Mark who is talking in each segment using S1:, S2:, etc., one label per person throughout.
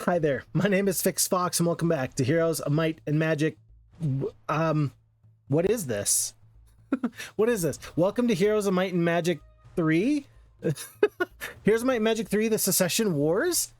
S1: Hi there, my name is Phixfox and welcome back to Heroes of Might and Magic. What is this? What is this? Welcome to Heroes of Might and Magic 3? Heroes of Might and Magic 3, the Secession Wars?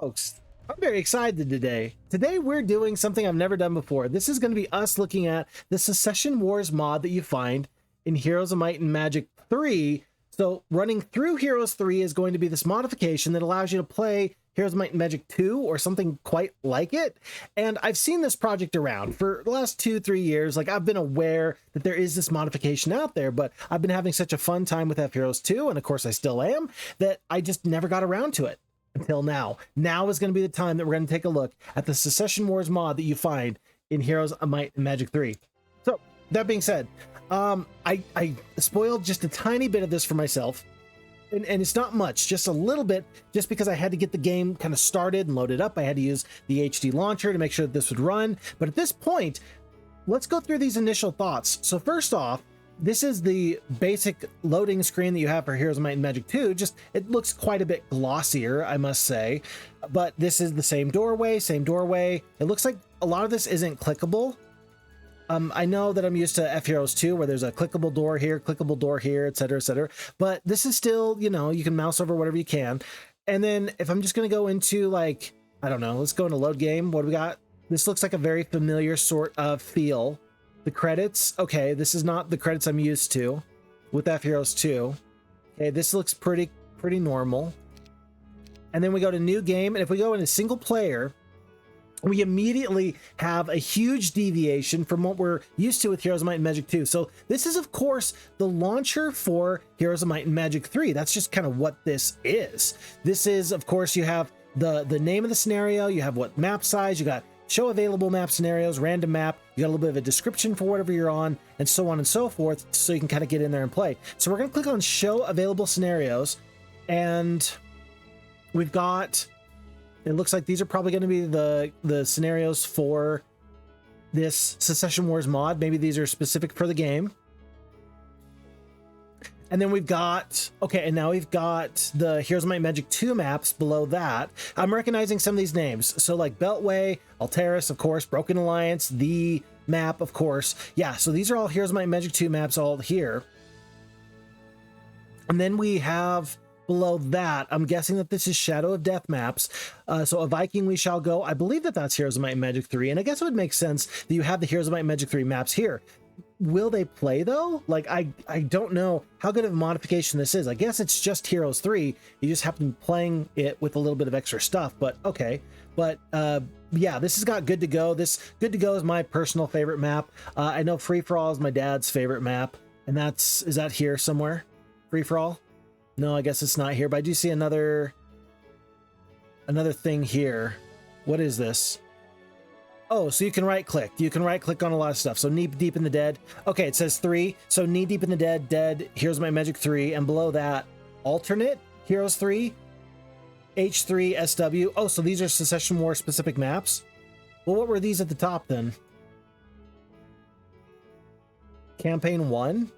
S1: Folks, I'm very excited today. Today we're doing something I've never done before. This is going to be us looking at the Secession Wars mod that you find in Heroes of Might and Magic 3. So running through Heroes 3 is going to be this modification that allows you to play Heroes of Might and Magic 2 or something quite like it. And I've seen this project around for the last 2-3 years. Like, I've been aware that there is this modification out there, but I've been having such a fun time with F-Heroes 2, and of course I still am, that I just never got around to it until now. Now is going to be the time that we're going to take a look at the Secession Wars mod that you find in Heroes of Might and Magic 3. So that being said, I spoiled just a tiny bit of this for myself. And it's not much, just a little bit, just because I had to get the game kind of started and loaded up. I had to use the HD launcher to make sure that this would run. But at this point, let's go through these initial thoughts. So first off, this is the basic loading screen that you have for Heroes of Might and Magic 2. Just, it looks quite a bit glossier, I must say. But this is the same doorway, same doorway. It looks like a lot of this isn't clickable. I know that I'm used to F-Heroes 2, where there's a clickable door here, etc., etc. But this is still, you know, you can mouse over whatever you can. And then if I'm just going to go into, like, I don't know, let's go into load game. What do we got? This looks like a very familiar sort of feel. The credits, okay, this is not the credits I'm used to with F-Heroes 2. Okay, this looks pretty normal. And then we go to new game, and if we go into single player, we immediately have a huge deviation from what we're used to with Heroes of Might and Magic 2. So this is, of course, the launcher for Heroes of Might and Magic 3. That's just kind of what this is. This is, of course, you have the name of the scenario, you have what map size, you got show available map scenarios, random map, you got a little bit of a description for whatever you're on, and so on and so forth, so you can kind of get in there and play. So we're going to click on show available scenarios, and we've got... It looks like these are probably going to be the scenarios for this Secession Wars mod. Maybe these are specific for the game. And then we've got, okay, and now we've got the Heroes of Might and Magic 2 maps below that. I'm recognizing some of these names. So like Beltway, Alteris, of course, Broken Alliance, the map, of course. Yeah, so these are all Heroes of Might and Magic 2 maps all here. And then we have... below that, I'm guessing that this is Shadow of Death maps. So A Viking We Shall Go. I believe that that's Heroes of Might and Magic 3. And I guess it would make sense that you have the Heroes of Might and Magic 3 maps here. Will they play though? Like, I don't know how good of a modification this is. I guess it's just Heroes 3. You just happen to be playing it with a little bit of extra stuff, but okay. But yeah, this has got Good to Go. This Good to Go is my personal favorite map. I know Free for All is my dad's favorite map. And is that here somewhere? Free for All? No, I guess it's not here, but I do see another thing here. What is this? Oh, so you can right click. You can right click on a lot of stuff. So Knee Deep in the Dead. Okay, it says 3. So Knee Deep in the Dead, Dead, Heroes of Might and Magic 3, and below that, alternate Heroes 3, H3, SW. Oh, so these are Secession War specific maps. Well, what were these at the top then? Campaign 1?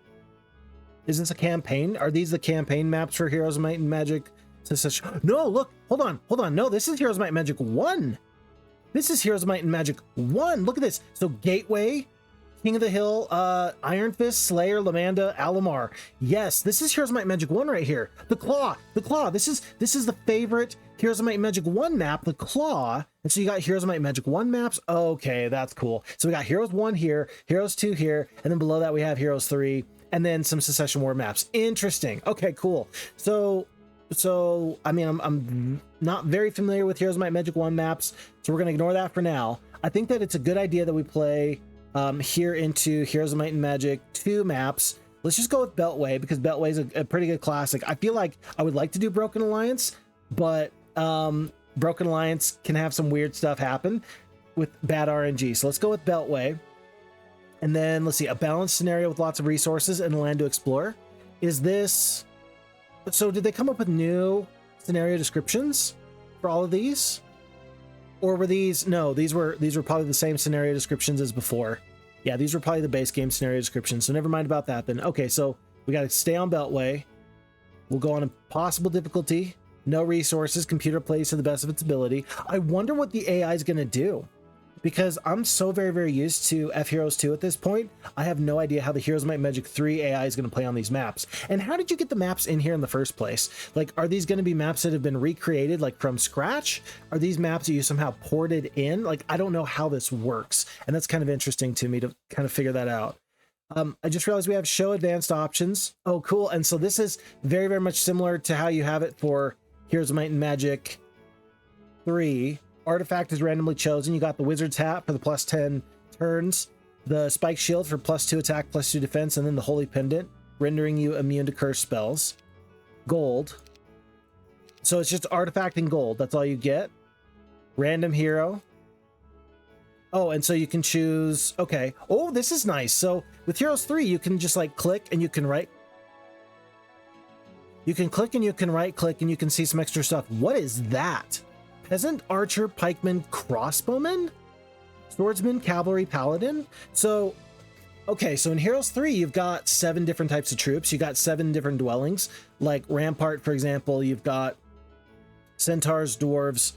S1: Is this a campaign? Are these the campaign maps for Heroes of Might and Magic? No, look, hold on. No, this is Heroes of Might and Magic 1. This is Heroes of Might and Magic 1. Look at this. So Gateway, King of the Hill, Iron Fist, Slayer, Lamanda, Alamar. Yes, this is Heroes of Might and Magic 1 right here. The Claw. This is the favorite Heroes of Might and Magic 1 map, the Claw. And so you got Heroes of Might and Magic 1 maps. Okay, that's cool. So we got Heroes 1 here, Heroes 2 here, and then below that we have Heroes 3. And then some Secession War maps. Interesting. Okay, cool. So I mean, I'm not very familiar with Heroes of Might and Magic 1 maps, so we're going to ignore that for now. I think that it's a good idea that we play here into Heroes of Might and Magic 2 maps. Let's just go with Beltway, because Beltway is a pretty good classic. I feel like I would like to do Broken Alliance, but Broken Alliance can have some weird stuff happen with bad RNG. So let's go with Beltway. And then let's see, a balanced scenario with lots of resources and land to explore. Is this... So did they come up with new scenario descriptions for all of these? Or were these... No, these were probably the same scenario descriptions as before. Yeah, these were probably the base game scenario descriptions, so never mind about that then. Okay, so we got to stay on Beltway. We'll go on a possible difficulty. no resources, computer plays to the best of its ability. I wonder what the AI is going to do, because I'm so very, very used to F Heroes 2 at this point. I have no idea how the Heroes of Might and Magic 3 AI is going to play on these maps. And how did you get the maps in here in the first place? Like, are these going to be maps that have been recreated like from scratch? Are these maps that you somehow ported in? Like, I don't know how this works. And that's kind of interesting to me to kind of figure that out. I just realized we have show advanced options. Oh, cool. And so this is very, very much similar to how you have it for Heroes of Might and Magic 3. Artifact is randomly chosen. You got the Wizard's Hat for the plus 10 turns, the Spike Shield for plus 2 attack, plus 2 defense, and then the Holy Pendant, rendering you immune to curse spells. Gold. So it's just artifact and gold. That's all you get. Random hero. Oh, and so you can choose... Okay. Oh, this is nice. So with Heroes 3, you can just like click and you can right... You can click and you can right click and you can see some extra stuff. What is that? Peasant, archer, pikeman, crossbowman, swordsman, cavalry, paladin. So, okay, so in Heroes 3, you've got 7 different types of troops. You got 7 different dwellings. Like Rampart, for example, you've got centaurs, dwarves,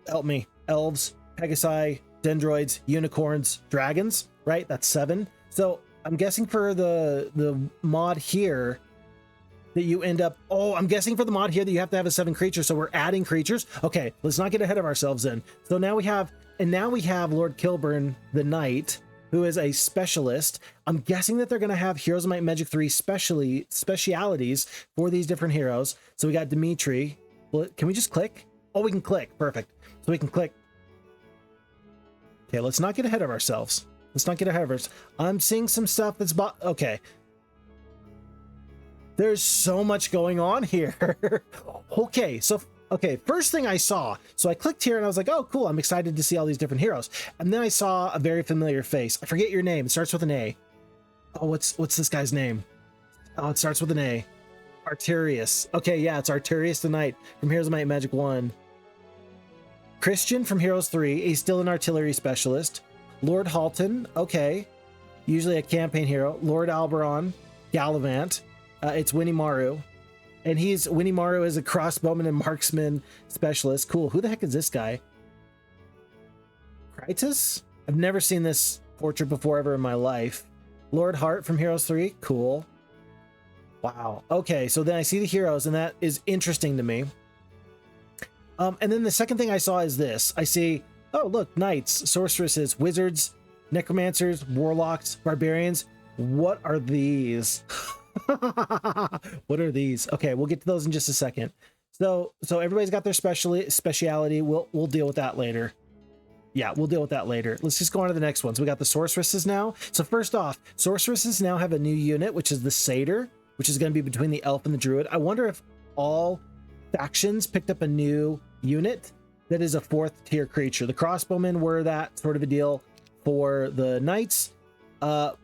S1: help me, elves, pegasi, dendroids, unicorns, dragons, right? That's 7. So I'm guessing for the mod here, that you end up, oh, I'm guessing for the mod here that you have to have a 7 creatures, so we're adding creatures. Okay, let's not get ahead of ourselves then. So now we have Lord Kilburn the Knight, who is a specialist. I'm guessing that they're going to have Heroes of Might and Magic 3 specialities for these different heroes. So we got Dimitri. Well, can we just click? Oh, we can click. Perfect. So we can click. Okay, let's not get ahead of ourselves. Let's not get ahead of us. I'm seeing some stuff that's okay. There's so much going on here. Okay, first thing I saw, so I clicked here and I was like, oh, cool, I'm excited to see all these different heroes. And then I saw a very familiar face. I forget your name. It starts with an A. Oh, what's this guy's name? Oh, it starts with an A. Arterius. Okay, yeah, it's Arterius the Knight from Heroes of Might and Magic 1. Christian from Heroes 3. He's still an artillery specialist. Lord Halton. Okay. Usually a campaign hero. Lord Alberon. Gallivant. It's Winnie Maru. And Winnie Maru is a crossbowman and marksman specialist. Cool. Who the heck is this guy? Krytus? I've never seen this portrait before ever in my life. Lord Hart from Heroes 3. Cool. Wow. Okay, so then I see the heroes, and that is interesting to me. And then the second thing I saw is this. I see, oh, look, knights, sorceresses, wizards, necromancers, warlocks, barbarians. What are these? What are these? Okay, we'll get to those in just a second. So everybody's got their speciality. We'll deal with that later. Yeah, we'll deal with that later. Let's just go on to the next one. So we got the sorceresses now. So first off, sorceresses now have a new unit, which is the satyr, which is going to be between the elf and the druid. I wonder if all factions picked up a new unit that is a 4th tier creature. The crossbowmen were that sort of a deal for the knights.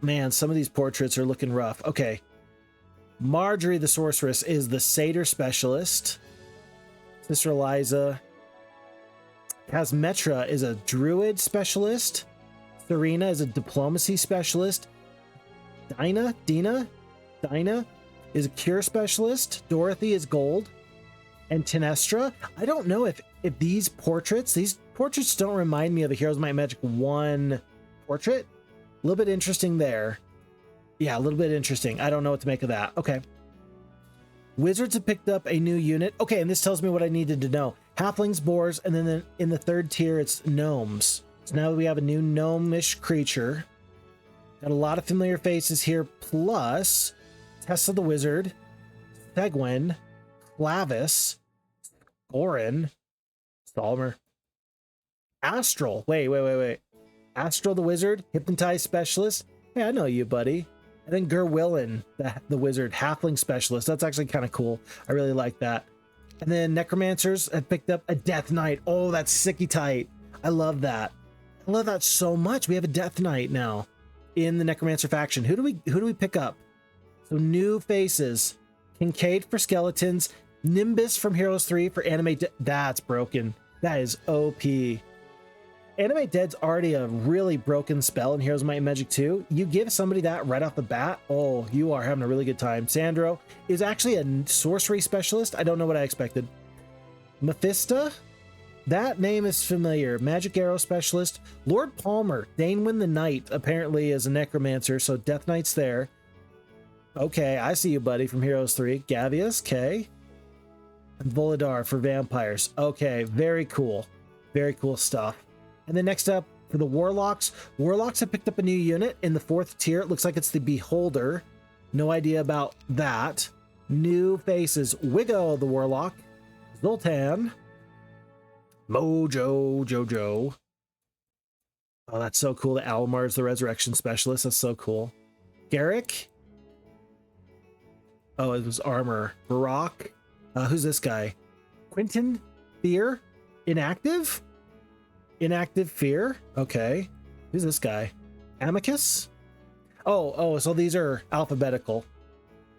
S1: Man, some of these portraits are looking rough. Okay. Marjorie the sorceress is the satyr specialist. Sister Eliza. Casmetra is a druid specialist. Serena is a diplomacy specialist. Dinah is a cure specialist. Dorothy is gold. And Tinestra, I don't know if these portraits don't remind me of a Heroes of Might and Magic 1 portrait. A little bit interesting there. Yeah, a little bit interesting. I don't know what to make of that. Okay. Wizards have picked up a new unit. Okay, and this tells me what I needed to know. Halflings, boars, and then in the 3rd tier, it's gnomes. So now we have a new gnomish creature. Got a lot of familiar faces here, plus Tessa the Wizard, Thegwin, Clavis, Gorin, Stalmer, Astral. Wait. Astral the Wizard, Hypnotize Specialist. Hey, I know you, buddy. And then Gerwillin, the Wizard, Halfling Specialist. That's actually kind of cool. I really like that. And then Necromancers have picked up a Death Knight. Oh, that's sicky tight. I love that. I love that so much. We have a Death Knight now in the Necromancer faction. Who do we pick up? So new faces. Kincaid for skeletons. Nimbus from Heroes 3 for anime. That's broken. That is OP. Animate Dead's already a really broken spell in Heroes of Might and Magic 2. You give somebody that right off the bat, oh, you are having a really good time. Sandro is actually a sorcery specialist. I don't know what I expected. Mephista, that name is familiar. Magic Arrow specialist. Lord Palmer, Danewind the Knight, apparently is a necromancer, so Death Knight's there. Okay, I see you, buddy, from Heroes 3. Gavious, okay. And Volodar for vampires. Okay, very cool. Very cool stuff. And then next up, for the Warlocks. Warlocks have picked up a new unit in the 4th tier. It looks like it's the Beholder. No idea about that. New faces. Wiggo the Warlock. Zoltan. Mojo, Jojo. Oh, that's so cool. The Alomar is the Resurrection Specialist. That's so cool. Garrick. Oh, it was Armor. Barak. Who's this guy? Quentin Fear. Inactive? Inactive Fear. Okay. Who's this guy? Amicus? Oh, so these are alphabetical.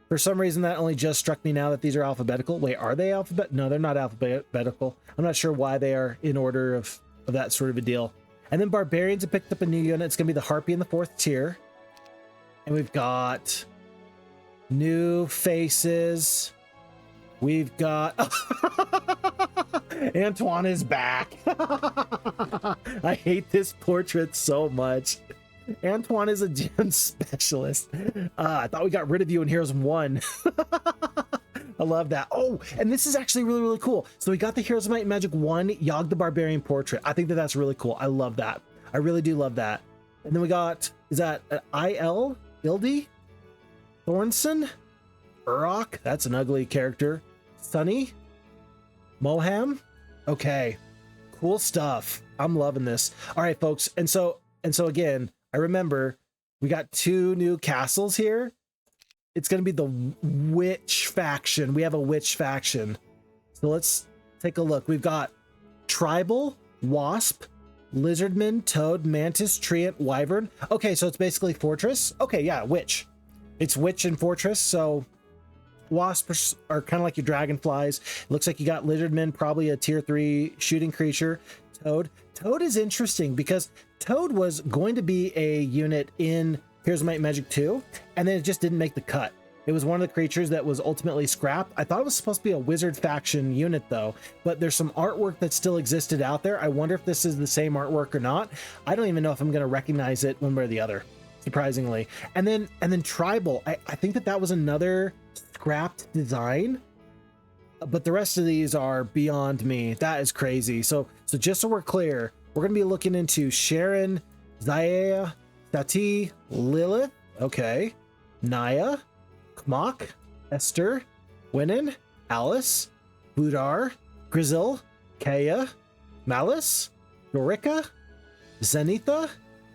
S1: For some reason, that only just struck me now that these are alphabetical. Wait, are they alphabet? No, they're not alphabetical. I'm not sure why they are in order of that sort of a deal. And then Barbarians have picked up a new unit. It's going to be the Harpy in the 4th tier. And we've got new faces. We've got... Antoine is back. I hate this portrait so much. Antoine is a gem specialist. I thought we got rid of you in Heroes 1. I love that. Oh, and this is actually really, really cool. So we got the Heroes of Might and Magic 1 Yogg the Barbarian portrait. I think that's really cool. I love that. I really do love that. And then we got, is that I.L. Ildi? Thornson? Urok? That's an ugly character. Sunny? Moham? Okay. Cool stuff. I'm loving this. All right, folks. And so again, I remember we got 2 new castles here. It's going to be the witch faction. We have a witch faction. So let's take a look. We've got Tribal, Wasp, Lizardman, Toad, Mantis, Treant, Wyvern. Okay, so it's basically Fortress. Okay, yeah, Witch. It's Witch and Fortress, so Wasps are kind of like your dragonflies. It looks like you got Lizardman, probably a tier 3 shooting creature. Toad is interesting because Toad was going to be a unit in Heroes of Might and Magic 2, and then it just didn't make the cut. It was one of the creatures that was ultimately scrapped. I thought it was supposed to be a wizard faction unit though, but there's some artwork that still existed out there. I wonder if this is the same artwork or not. I don't even know if I'm going to recognize it one way or the other, surprisingly. And then Tribal, I think that was another scrapped design, but the rest of these are beyond me. That is crazy. So just so we're clear, we're going to be looking into Sharon, Zaya, Tati, Lilith, okay, Naya, Kmok, Esther, Winnan, Alice, Budar, Grizzle, Kaya, Malice, Dorica, Zenitha,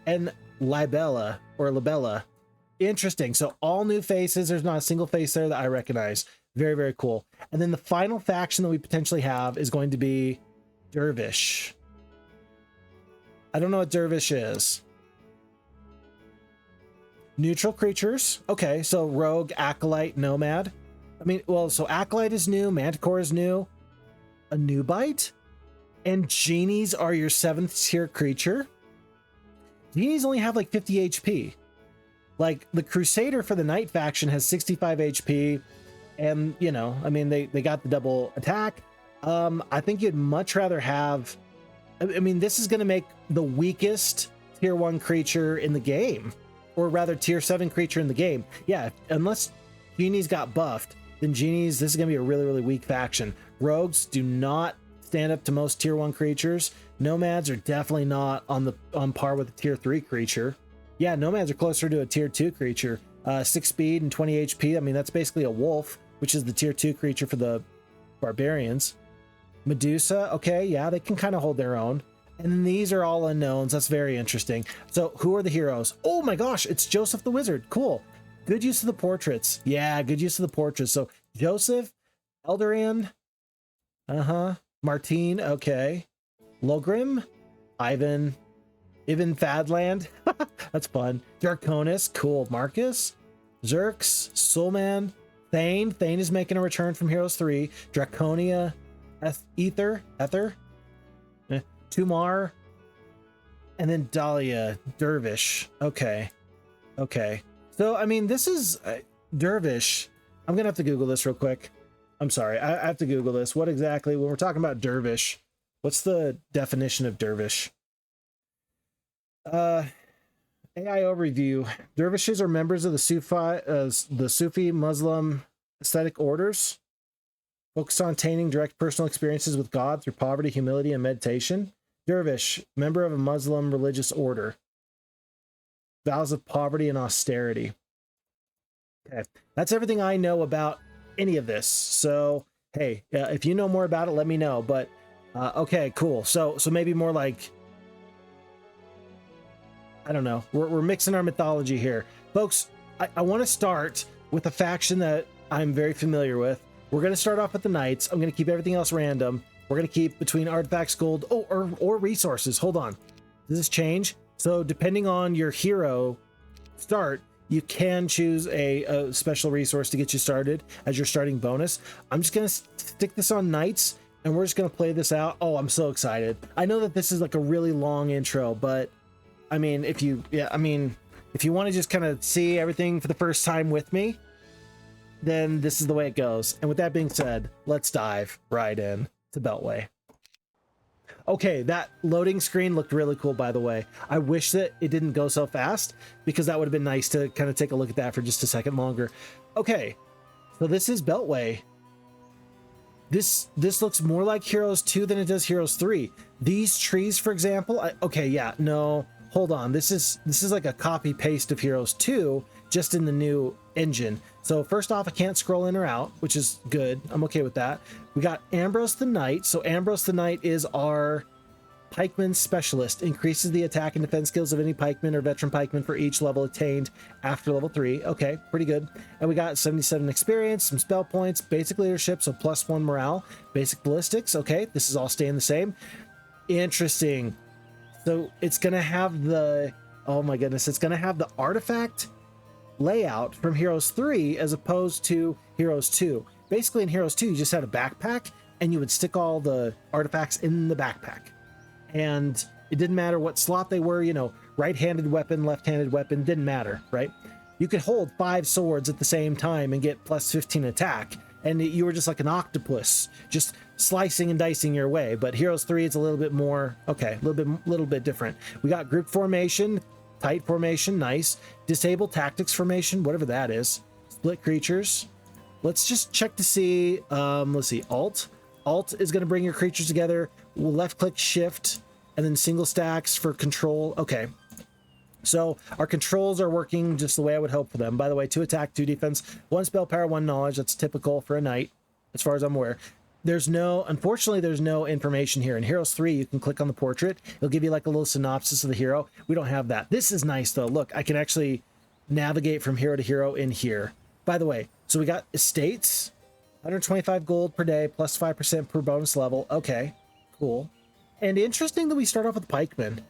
S1: and Libella or Libella. Interesting. So all new faces. There's not a single face there that I recognize. Very, very cool. And then the final faction that we potentially have is going to be Dervish. I don't know what Dervish is. Neutral creatures. Okay, so Rogue, Acolyte, Nomad. I mean, well, so Acolyte is new, Manticore is new, a Newbite, and Genies are your 7th tier creature. Genies only have like 50 HP. Like the Crusader for the Knight faction has 65 HP, and you know, I mean, they got the double attack. I think you'd much rather have, I mean, this is going to make the weakest tier 1 creature in the game, or rather tier 7 creature in the game. Yeah, unless Genies got buffed, then Genies, this is going to be a really, really weak faction. Rogues do not stand up to most tier 1 creatures. Nomads are definitely not on par with a tier 3 creature. Yeah, Nomads are closer to a tier 2 creature. 6 speed and 20 HP. I mean, that's basically a wolf, which is the tier 2 creature for the Barbarians. Medusa, okay, yeah, they can kind of hold their own. And then these are all unknowns. That's very interesting. So who are the heroes? Oh my gosh, it's Joseph the Wizard. Cool. Good use of the portraits. Yeah, good use of the portraits. So Joseph, Eldaran, Martine, okay. Logrim, Ivan, Ibn Fadland. That's fun. Draconis, cool. Marcus, Zerx, Soulman, Thane. Thane is making a return from Heroes 3. Draconia, Ether, Tumar, And then Dahlia, Dervish. Okay. Okay. So, I mean, this is Dervish. I'm going to have to Google this real quick. I'm sorry. I have to Google this. What exactly, when we're talking about Dervish, what's the definition of Dervish? AI overview. Dervishes are members of the Sufi Muslim ascetic orders, focused on attaining direct personal experiences with God through poverty, humility, and meditation. Dervish, member of a Muslim religious order. Vows of poverty and austerity. Okay, that's everything I know about any of this. So, hey, if you know more about it, let me know. But okay, cool. So maybe more like, I don't know. We're mixing our mythology here, folks. I want to start with a faction that I'm very familiar with. We're going to start off with the Knights. I'm going to keep everything else random. We're going to keep between artifacts, gold, or resources. Hold on. Does this change? So depending on your hero start, you can choose a special resource to get you started as your starting bonus. I'm just going to stick this on Knights, and we're just going to play this out. Oh, I'm so excited. I know that this is like a really long intro, but I mean, if you want to just kind of see everything for the first time with me, then this is the way it goes. And with that being said, let's dive right in to Beltway. Okay, that loading screen looked really cool, by the way. I wish that it didn't go so fast, because that would have been nice to kind of take a look at that for just a second longer. Okay, so this is Beltway. This looks more like Heroes 2 than it does Heroes 3. These trees, for example, hold on. This is like a copy paste of Heroes 2, just in the new engine. So first off, I can't scroll in or out, which is good. I'm okay with that. We got Ambrose the Knight. So Ambrose the Knight is our pikeman specialist. Increases the attack and defense skills of any pikeman or veteran pikeman for each level attained after level 3. Okay, pretty good. And we got 77 experience, some spell points, basic leadership, so +1 morale, basic ballistics. Okay, this is all staying the same. Interesting. So it's going to have the, oh my goodness, it's going to have the artifact layout from Heroes 3 as opposed to Heroes 2. Basically in Heroes 2, you just had a backpack and you would stick all the artifacts in the backpack. And it didn't matter what slot they were, right-handed weapon, left-handed weapon, didn't matter, right? You could hold 5 swords at the same time and get +15 attack. And you were just like an octopus, just slicing and dicing your way. But Heroes 3, it's a little bit more, okay, a little bit different. We got group formation, tight formation, nice. Disable tactics formation, whatever that is. Split creatures. Let's just check to see, let's see, Alt. Alt is going to bring your creatures together. We'll left-click Shift, and then single stacks for control. Okay. So our controls are working just the way I would hope for them. By the way, 2 attack, 2 defense, 1 spell power, 1 knowledge. That's typical for a knight, as far as I'm aware. Unfortunately, there's no information here. In Heroes 3, you can click on the portrait. It'll give you like a little synopsis of the hero. We don't have that. This is nice, though. Look, I can actually navigate from hero to hero in here. By the way, so we got estates, 125 gold per day, +5% per bonus level. Okay, cool. And interesting that we start off with pikemen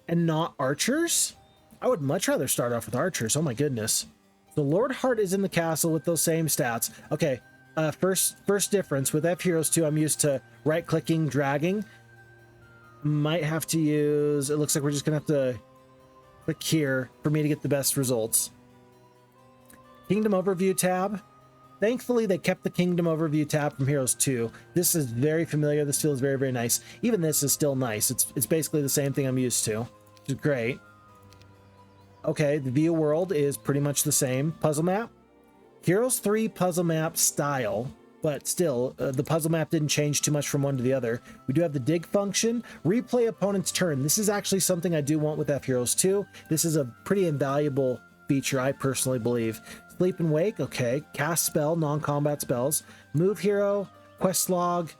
S1: and not archers. I would much rather start off with archers. Oh my goodness. The Lord Hart is in the castle with those same stats. Okay, first difference with F Heroes 2, I'm used to right-clicking, dragging. Might have to use, it looks like we're just gonna have to click here for me to get the best results. Kingdom Overview tab. Thankfully, they kept the Kingdom Overview tab from Heroes 2. This is very familiar. This feels very, very nice. Even this is still nice. It's basically the same thing I'm used to, which is great. Okay, the view world is pretty much the same. Puzzle map. Heroes 3 puzzle map style, but still, the puzzle map didn't change too much from one to the other. We do have the dig function. Replay opponent's turn. This is actually something I do want with F Heroes 2. This is a pretty invaluable feature, I personally believe. Sleep and wake, okay. Cast spell, non-combat spells. Move hero, quest log,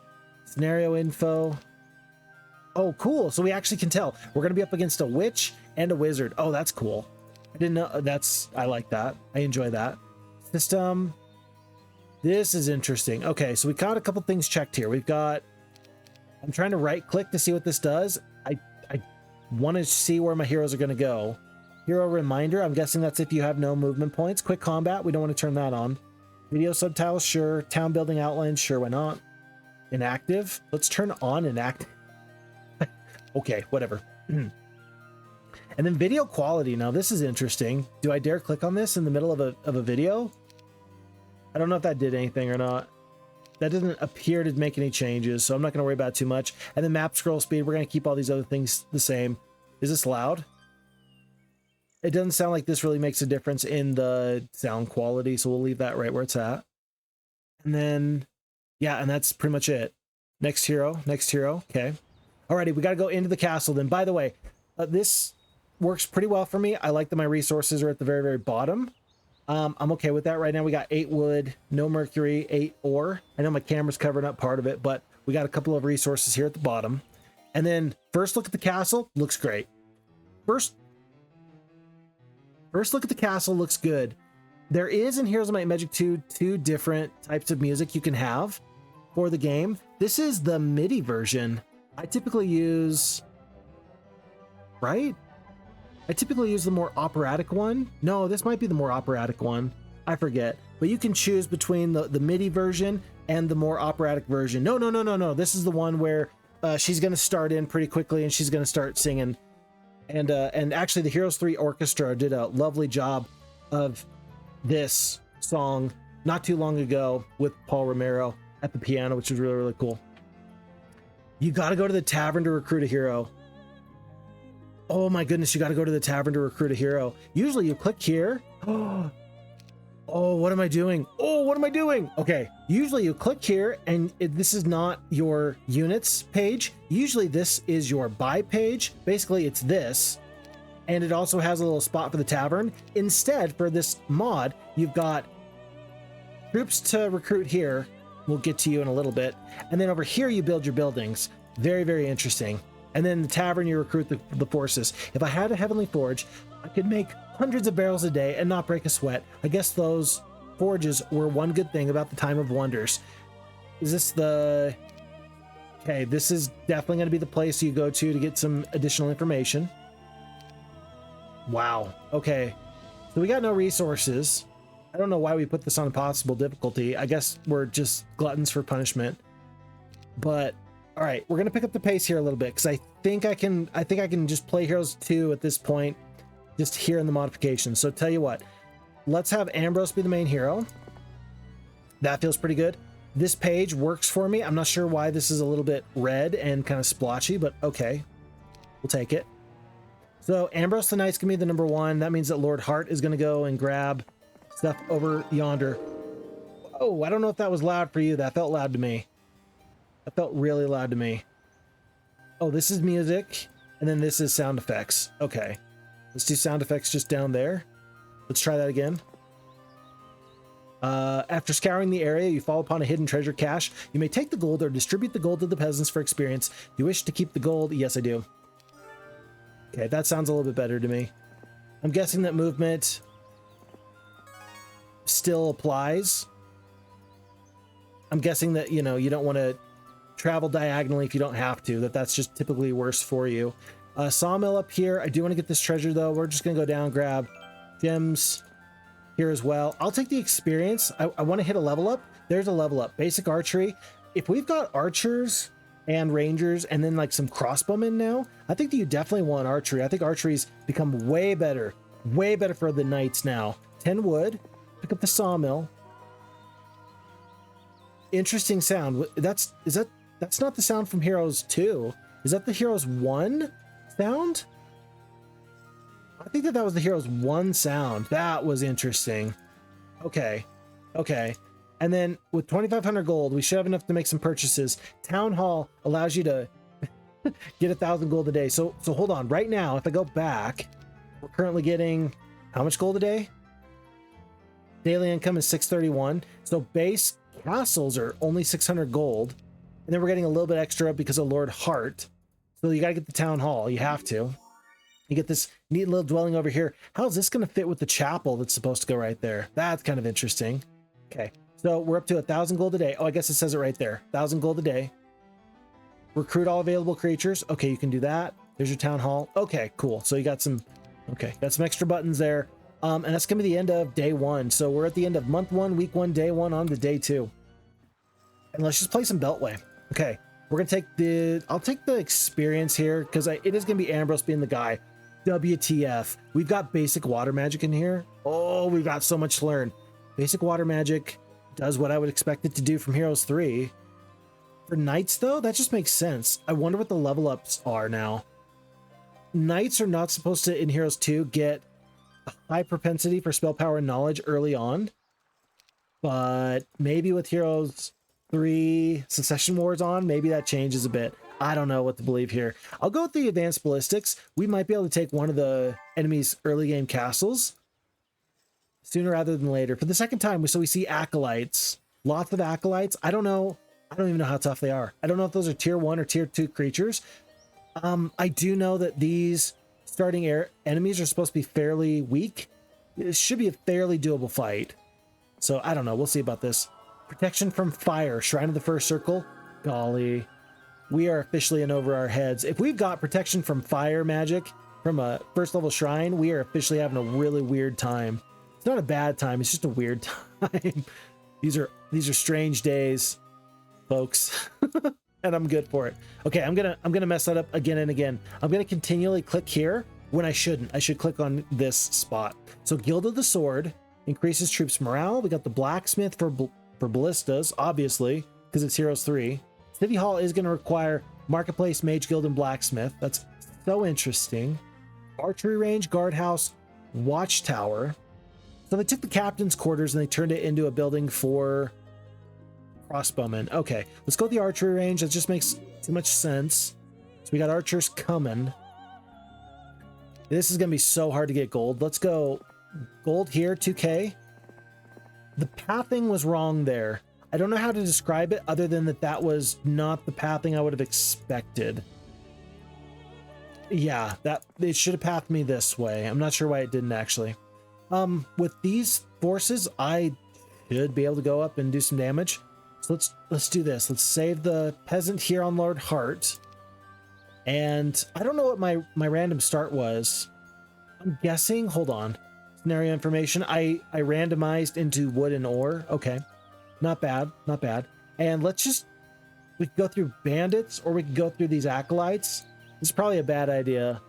S1: scenario info. Oh, cool. So we actually can tell. We're going to be up against a witch and a wizard. Oh, that's cool. I didn't know. I like that. I enjoy that. System. This is interesting. Okay, so we got a couple things checked here. We've got, I'm trying to right click to see what this does. I want to see where my heroes are going to go. Hero reminder, I'm guessing that's if you have no movement points. Quick combat, we don't want to turn that on. Video subtitles, sure. Town building outlines, sure, why not? Inactive, let's turn on inactive. Okay, whatever. And then video quality. Now this is interesting. Do I dare click on this in the middle of a video? I don't know if that did anything or not. That doesn't appear to make any changes, so I'm not going to worry about it too much. And then map scroll speed, we're going to keep all these other things the same. Is this loud? It doesn't sound like this really makes a difference in the sound quality, so we'll leave that right where it's at. And then, yeah, and that's pretty much it. Next hero, okay. Alrighty, we got to go into the castle then. By the way, this works pretty well for me. I like that my resources are at the very, very bottom. I'm okay with that right now. We got 8 wood, no mercury, 8 ore. I know my camera's covering up part of it, but we got a couple of resources here at the bottom. And then first look at the castle, looks great. First look at the castle, looks good. There is in Heroes of Might and Magic 2 2 different types of music you can have for the game. This is the MIDI version. I typically use, right? I typically use the more operatic one. No, this might be the more operatic one. I forget. But you can choose between the MIDI version and the more operatic version. No. This is the one where she's going to start in pretty quickly and she's going to start singing. And actually the Heroes 3 Orchestra did a lovely job of this song not too long ago with Paul Romero at the piano, which was really, really cool. You got to go to the tavern to recruit a hero. Oh my goodness, you got to go to the tavern to recruit a hero. Usually you click here. Oh, what am I doing? Oh, what am I doing? Okay, usually you click here and this is not your units page. Usually this is your buy page. Basically it's this. And it also has a little spot for the tavern. Instead, for this mod, you've got troops to recruit here. We'll get to you in a little bit. And then over here you build your buildings. Very, very interesting. And then the tavern, you recruit the forces. If I had a Heavenly Forge, I could make hundreds of barrels a day and not break a sweat. I guess those forges were one good thing about the Time of Wonders. Is this the... Okay, this is definitely going to be the place you go to get some additional information. Wow. Okay. So we got no resources. I don't know why we put this on impossible difficulty. I guess we're just gluttons for punishment. But... all right, we're gonna pick up the pace here a little bit because I think I can just play Heroes 2 at this point, just here in the modifications. So tell you what, let's have Ambrose be the main hero. That feels pretty good. This page works for me. I'm not sure why this is a little bit red and kind of splotchy, but okay, we'll take it. So Ambrose the Knight's gonna be the number 1. That means that Lord Hart is gonna go and grab stuff over yonder. Oh, I don't know if that was loud for you. That felt loud to me. That felt really loud to me. Oh, this is music, and then this is sound effects. Okay, let's do sound effects just down there. Let's try that again. After scouring the area, you fall upon a hidden treasure cache. You may take the gold or distribute the gold to the peasants for experience. Do you wish to keep the gold? Yes, I do. Okay, that sounds a little bit better to me. I'm guessing that movement still applies. I'm guessing that, you know, you don't want to travel diagonally if you don't have to, that's just typically worse for you. Sawmill up here. I do want to get this treasure though. We're just gonna go down, grab gems here as well. I'll take the experience. I want to hit a level up. There's a level up. Basic archery. If we've got archers and rangers and then like some crossbowmen now, I think that you definitely want archery. I think archery's become way better for the knights now. 10 wood. Pick up the sawmill. Interesting sound. That's not the sound from Heroes 2. Is that the Heroes 1 sound? I think that was the Heroes 1 sound. That was interesting. Okay. And then with 2,500 gold, we should have enough to make some purchases. Town Hall allows you to get 1,000 gold a day. So hold on. Right now, if I go back, we're currently getting how much gold a day? Daily income is 631. So base castles are only 600 gold. And then we're getting a little bit extra because of Lord Hart. So you got to get the Town Hall. You have to. You get this neat little dwelling over here. How is this going to fit with the chapel that's supposed to go right there? That's kind of interesting. Okay. So we're up to 1,000 gold a day. Oh, I guess it says it right there. 1,000 gold a day. Recruit all available creatures. Okay, you can do that. There's your Town Hall. Okay, cool. So you got some, okay, got some extra buttons there. And that's going to be the end of day 1. So we're at the end of month 1, week 1, day 1 on to day 2. And let's just play some Beltway. Okay, we're gonna take I'll take the experience here because it is gonna be Ambrose being the guy. WTF. We've got basic water magic in here. Oh, we've got so much to learn. Basic water magic does what I would expect it to do from Heroes 3. For Knights, though, that just makes sense. I wonder what the level ups are now. Knights are not supposed to, in Heroes 2, get a high propensity for spell power and knowledge early on. But maybe with Heroes 3 Succession Wars on, maybe that changes a bit. I don't know what to believe here. I'll go with the advanced ballistics. We might be able to take one of the enemy's early game castles sooner rather than later. For the second time, so we see acolytes. Lots of acolytes. I don't know. I don't even know how tough they are. I don't know if those are tier 1 or tier 2 creatures. I do know that these starting enemies are supposed to be fairly weak. It should be a fairly doable fight. So I don't know. We'll see about this. Protection from fire. Shrine of the First Circle. Golly. We are officially in over our heads. If we've got protection from fire magic from a first level shrine, we are officially having a really weird time. It's not a bad time. It's just a weird time. These are strange days, folks. And I'm good for it. Okay, I'm gonna mess that up again and again. I'm gonna continually click here when I shouldn't. I should click on this spot. So Guild of the Sword increases troops morale. We got the blacksmith for ballistas, obviously, because it's Heroes 3. City Hall is going to require Marketplace, Mage Guild, and Blacksmith. That's so interesting. Archery range, guardhouse, watchtower. So they took the captain's quarters and they turned it into a building for crossbowmen. Okay, let's go with the archery range. That just makes too much sense. So we got archers coming. This is going to be so hard to get gold. Let's go gold here, 2K. The pathing was wrong there. I don't know how to describe it other than that was not the pathing I would have expected. Yeah, that it should have pathed me this way. I'm not sure why it didn't actually. With these forces, I should be able to go up and do some damage. So let's do this. Let's save the peasant here on Lord Hart. And I don't know what my random start was. I'm guessing, hold on. Scenario information. I randomized into wood and ore. Okay. Not bad, not bad. And we can go through bandits or we can go through these acolytes. This is probably a bad idea.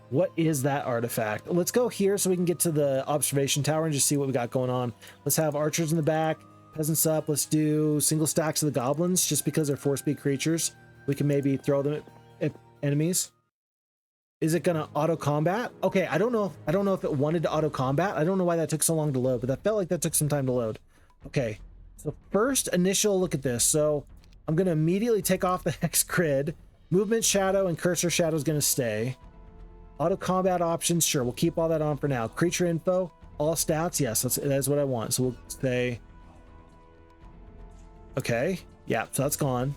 S1: What is that artifact? Let's go here so we can get to the observation tower and just see what we got going on. Let's have archers in the back, peasants up. Let's do single stacks of the goblins just because they're 4-speed creatures. We can maybe throw them at enemies. Is it gonna auto combat? Okay, I don't know if it wanted to auto combat. I don't know why that took so long to load, but that felt like that took some time to load. Okay. So first initial look at this. So I'm going to immediately take off the hex grid. Movement shadow and cursor shadow is going to stay. Auto combat options. Sure. We'll keep all that on for now. Creature info, all stats. Yes, that's what I want. So we'll say, okay. Yeah. So that's gone.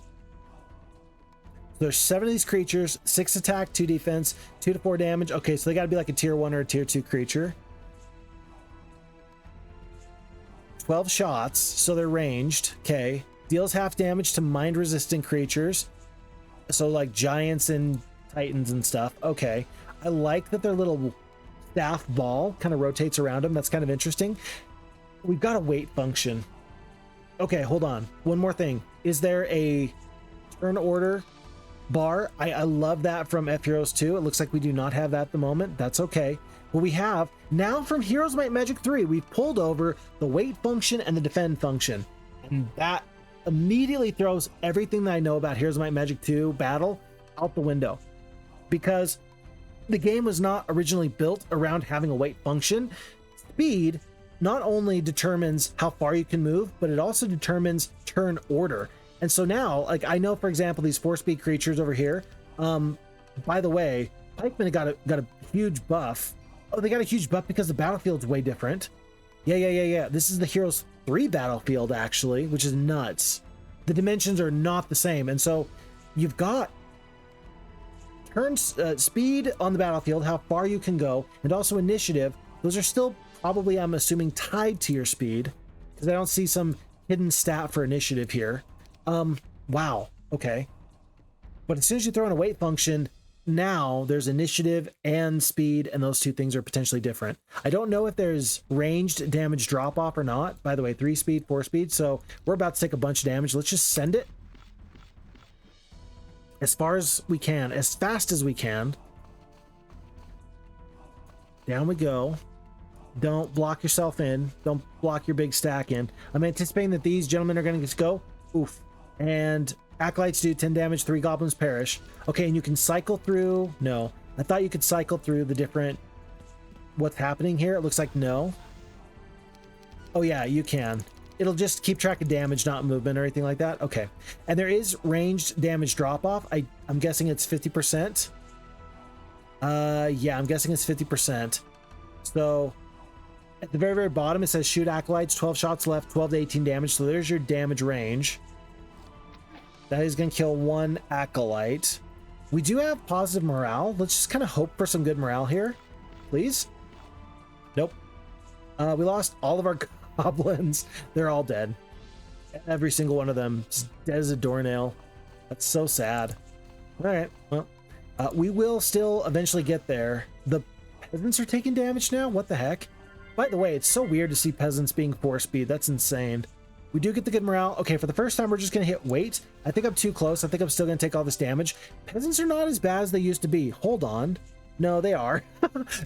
S1: So there's 7 of these creatures, 6 attack, 2 defense, 2 to 4 damage. Okay. So they got to be like a tier 1 or a tier 2 creature. 12 shots, so they're ranged. Okay. Deals half damage to mind-resistant creatures. So like giants and titans and stuff. Okay. I like that their little staff ball kind of rotates around them. That's kind of interesting. We've got a weight function. Okay, hold on. One more thing. Is there a turn order bar? I love that from F-Heroes 2. It looks like we do not have that at the moment. That's okay. But we have now from Heroes Might Magic 3, we've pulled over the wait function and the defend function. And that immediately throws everything that I know about Heroes Might Magic 2 battle out the window. Because the game was not originally built around having a wait function. Speed not only determines how far you can move, but it also determines turn order. And so now, like I know, for example, these 4-speed creatures over here, by the way, pikemen got a huge buff. Oh, they got a huge buff because the battlefield's way different. Yeah. This is the Heroes 3 battlefield, actually, which is nuts. The dimensions are not the same. And so you've got turn speed on the battlefield, how far you can go, and also initiative. Those are still probably, I'm assuming, tied to your speed because I don't see some hidden stat for initiative here. Wow. Okay. But as soon as you throw in a weight function, now there's initiative and speed, and those two things are potentially different. I don't know if there's ranged damage drop off or not. By the way, 3 speed, 4 speed. So we're about to take a bunch of damage. Let's just send it as far as we can, as fast as we can. Down we go. Don't block yourself in. Don't block your big stack in. I'm anticipating that these gentlemen are going to just go. Oof. And acolytes do 10 damage, 3 goblins perish. Okay, and you can cycle through. No, I thought you could cycle through the different what's happening here. It looks like no. Oh yeah, you can. It'll just keep track of damage, not movement or anything like that. Okay. And there is ranged damage drop off. I'm guessing it's 50%. Yeah, I'm guessing it's 50%. So at the very, very bottom, it says shoot acolytes, 12 shots left, 12 to 18 damage. So there's your damage range. That is going to kill 1 acolyte. We do have positive morale. Let's just kind of hope for some good morale here, please. Nope. We lost all of our goblins. They're all dead. Every single one of them is dead as a doornail. That's so sad. All right. Well, we will still eventually get there. The peasants are taking damage now. What the heck? By the way, it's so weird to see peasants being 4-speed. That's insane. We do get the good morale. Okay, for the first time, we're just going to hit weight. I think I'm too close. I think I'm still going to take all this damage. Peasants are not as bad as they used to be. Hold on. No, they are.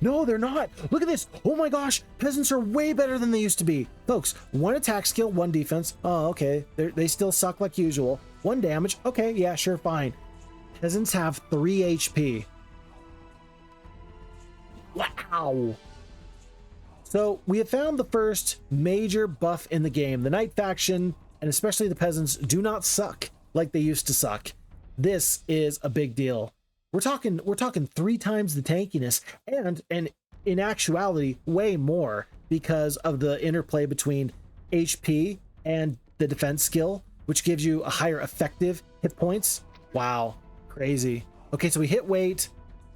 S1: No, they're not. Look at this. Oh my gosh. Peasants are way better than they used to be. Folks, 1 attack skill, 1 defense. Oh, okay. They still suck like usual. 1 damage. Okay, yeah, sure, fine. Peasants have 3 HP. Wow. So we have found the first major buff in the game. The Knight faction, and especially the peasants, do not suck like they used to suck. This is a big deal. We're talking 3 times the tankiness, and in actuality, way more because of the interplay between HP and the defense skill, which gives you a higher effective hit points. Wow, crazy. Okay, so we hit weight.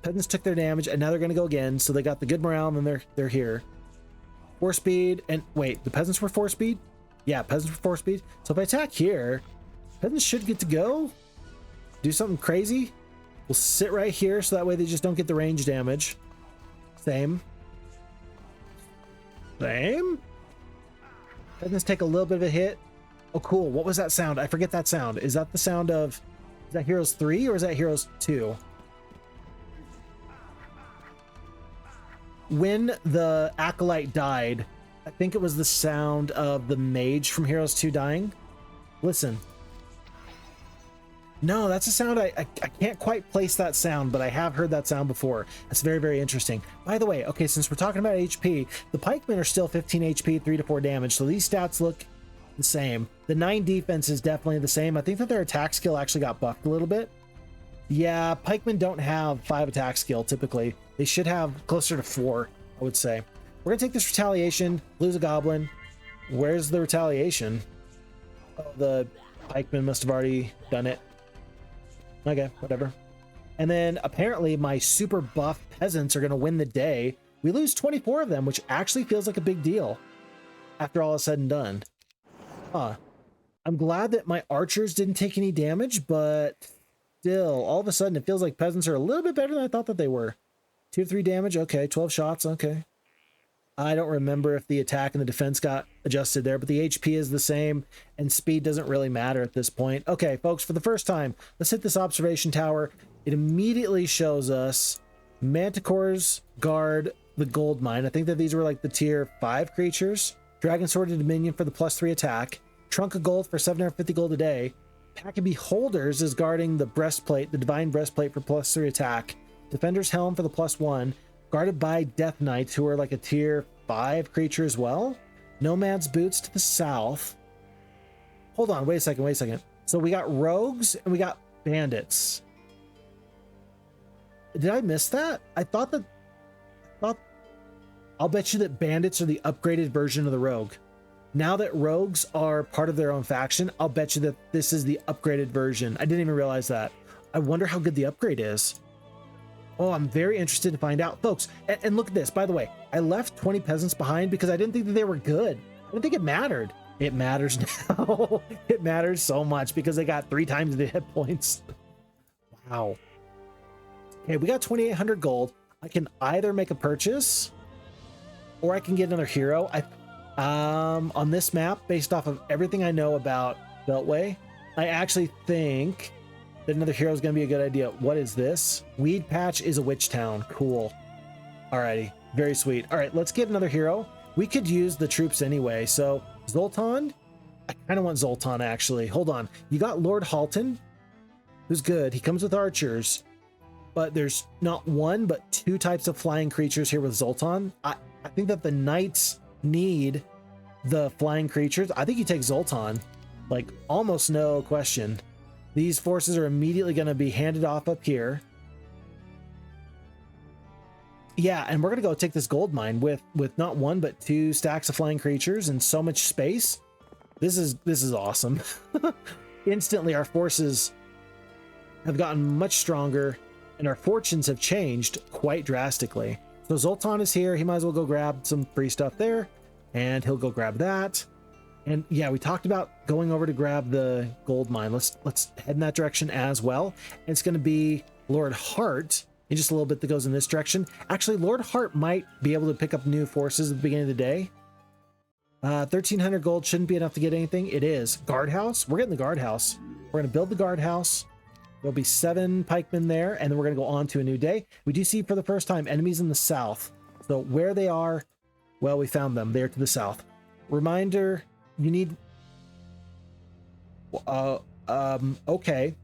S1: Peasants took their damage, and now they're going to go again. So they got the good morale, and then they're here. 4 speed, and wait, the peasants were 4 speed? Yeah, peasants were 4 speed. So if I attack here, peasants should get to go. Do something crazy. We'll sit right here so that way they just don't get the range damage. Same. Same. Peasants take a little bit of a hit. Oh, cool. What was that sound? I forget that sound. Is that the sound of... Is that Heroes 3 or is that Heroes 2? When the acolyte died, I think it was the sound of the mage from Heroes 2 dying. Listen. No, that's a sound I can't quite place that sound, but I have heard that sound before. That's very, very interesting. By the way, okay, since we're talking about HP, the pikemen are still 15 HP, 3 to 4 damage, so these stats look the same. The 9 defense is definitely the same. I think that their attack skill actually got buffed a little bit. Yeah, pikemen don't have 5 attack skill typically. They should have closer to 4, I would say. We're gonna take this retaliation, lose a goblin. Where's the retaliation? Oh, the pikemen must have already done it. Okay, whatever. And then apparently my super buff peasants are gonna win the day. We lose 24 of them, which actually feels like a big deal after all is said and done. I'm glad that my archers didn't take any damage, but still, all of a sudden it feels like peasants are a little bit better than I thought that they were. 2 to 3 damage, okay, 12 shots, okay. I don't remember if the attack and the defense got adjusted there, but the HP is the same, and speed doesn't really matter at this point. Okay, folks, for the first time, let's hit this observation tower. It immediately shows us manticores guard the gold mine. I think that these were like the tier 5 creatures. Dragon Sword and Dominion for the +3 attack. Trunk of Gold for 750 gold a day. Pack of Beholders is guarding the breastplate, the Divine Breastplate for +3 attack. Defender's Helm for the +1. Guarded by Death Knights, who are like a tier 5 creature as well. Nomad's Boots to the south. Hold on, wait a second. So we got rogues and we got bandits. Did I miss that? I thought I'll bet you that bandits are the upgraded version of the rogue. Now that rogues are part of their own faction, I'll bet you that this is the upgraded version. I didn't even realize that. I wonder how good the upgrade is. Oh, I'm very interested to find out. Folks, and look at this. By the way, I left 20 peasants behind because I didn't think that they were good. I didn't think it mattered. It matters now. It matters so much because they got 3 times the hit points. Wow. Okay, we got 2,800 gold. I can either make a purchase or I can get another hero. On this map, based off of everything I know about Beltway, I actually think that another hero is going to be a good idea. What is this? Weed Patch is a witch town. Cool. Alrighty, very sweet. All right, let's get another hero. We could use the troops anyway. So Zoltan, I kind of want Zoltan actually. Hold on. You got Lord Halton, who's good. He comes with archers, but there's not one, but two types of flying creatures here with Zoltan. I think that the knights need the flying creatures. I think you take Zoltan, like almost no question. These forces are immediately going to be handed off up here. Yeah, and we're going to go take this gold mine with not one, but two stacks of flying creatures and so much space. This is awesome. Instantly, our forces have gotten much stronger and our fortunes have changed quite drastically. So Zoltan is here. He might as well go grab some free stuff there, and he'll go grab that. And yeah, we talked about going over to grab the gold mine. Let's head in that direction as well. And it's going to be Lord Hart in just a little bit that goes in this direction. Actually, Lord Hart might be able to pick up new forces at the beginning of the day. 1,300 gold shouldn't be enough to get anything. It is. Guardhouse. We're getting the guardhouse. We're going to build the guardhouse. There'll be 7 pikemen there, and then we're going to go on to a new day. We do see for the first time enemies in the south. So where they are, well, we found them. They're to the south. Reminder, you need... okay.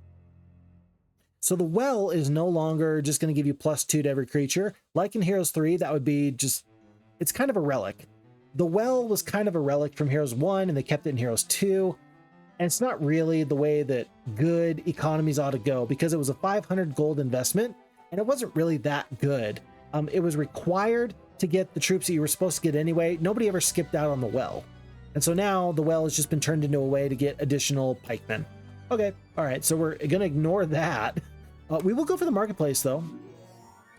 S1: So the well is no longer just going to give you +2 to every creature. Like in Heroes 3, that would be just... It's kind of a relic. The well was kind of a relic from Heroes 1, and they kept it in Heroes 2. And it's not really the way that good economies ought to go, because it was a 500 gold investment, and it wasn't really that good. It was required to get the troops that you were supposed to get anyway. Nobody ever skipped out on the well. And so now the well has just been turned into a way to get additional pikemen. Okay, all right, so we're going to ignore that. We will go for the marketplace, though.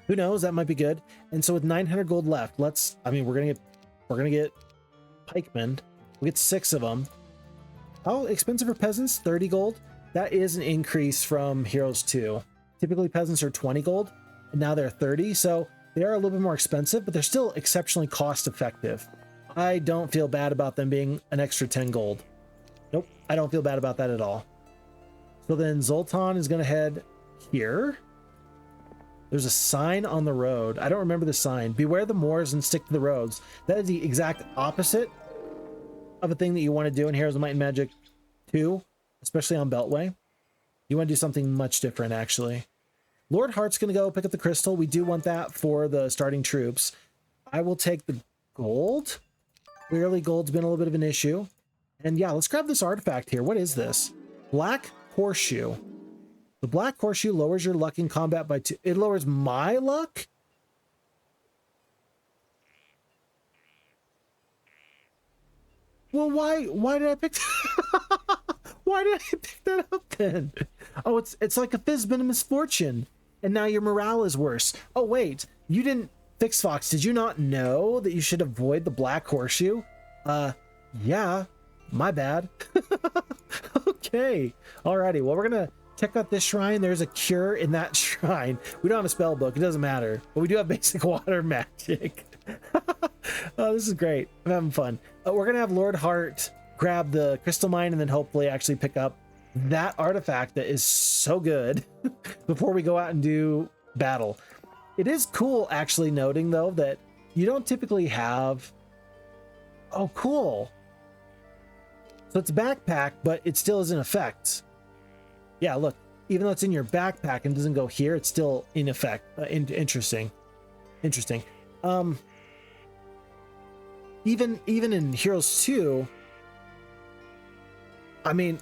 S1: Who knows? That might be good. And so with 900 gold left, we're going to get pikemen. We'll get 6 of them. How expensive are peasants? 30 gold? That is an increase from Heroes 2. Typically peasants are 20 gold, and now they're 30, so they are a little bit more expensive, but they're still exceptionally cost effective. I don't feel bad about them being an extra 10 gold. Nope, I don't feel bad about that at all. So then Zoltan is going to head here. There's a sign on the road. I don't remember the sign. Beware the moors and stick to the roads. That is the exact opposite of a thing that you want to do in Heroes of Might and Magic 2, especially on Beltway. You want to do something much different, actually. Lord Hart's going to go pick up the crystal. We do want that for the starting troops. I will take the gold. Clearly, gold's been a little bit of an issue. And yeah, let's grab this artifact here. What is this? Black Horseshoe. The Black Horseshoe lowers your luck in combat by 2. It lowers my luck? Well, why did I pick why did I pick that up then? Oh, it's like a Fizbin of misfortune, and now your morale is worse. Oh wait, you didn't, Phixfox, did you not know that you should avoid the Black Horseshoe? Yeah, my bad. Okay, alrighty, well, we're gonna check out this shrine. There's a cure in that shrine. We don't have a spell book, it doesn't matter, but we do have basic water magic. Oh, this is great. I'm having fun. We're gonna have Lord Hart grab the crystal mine and then hopefully actually pick up that artifact that is so good before we go out and do battle. It is cool actually noting though that you don't typically have... Oh, cool. So it's a backpack, but it still is in effect. Yeah, look, even though it's in your backpack and doesn't go here, it's still in effect. Interesting. Even in Heroes 2, I mean,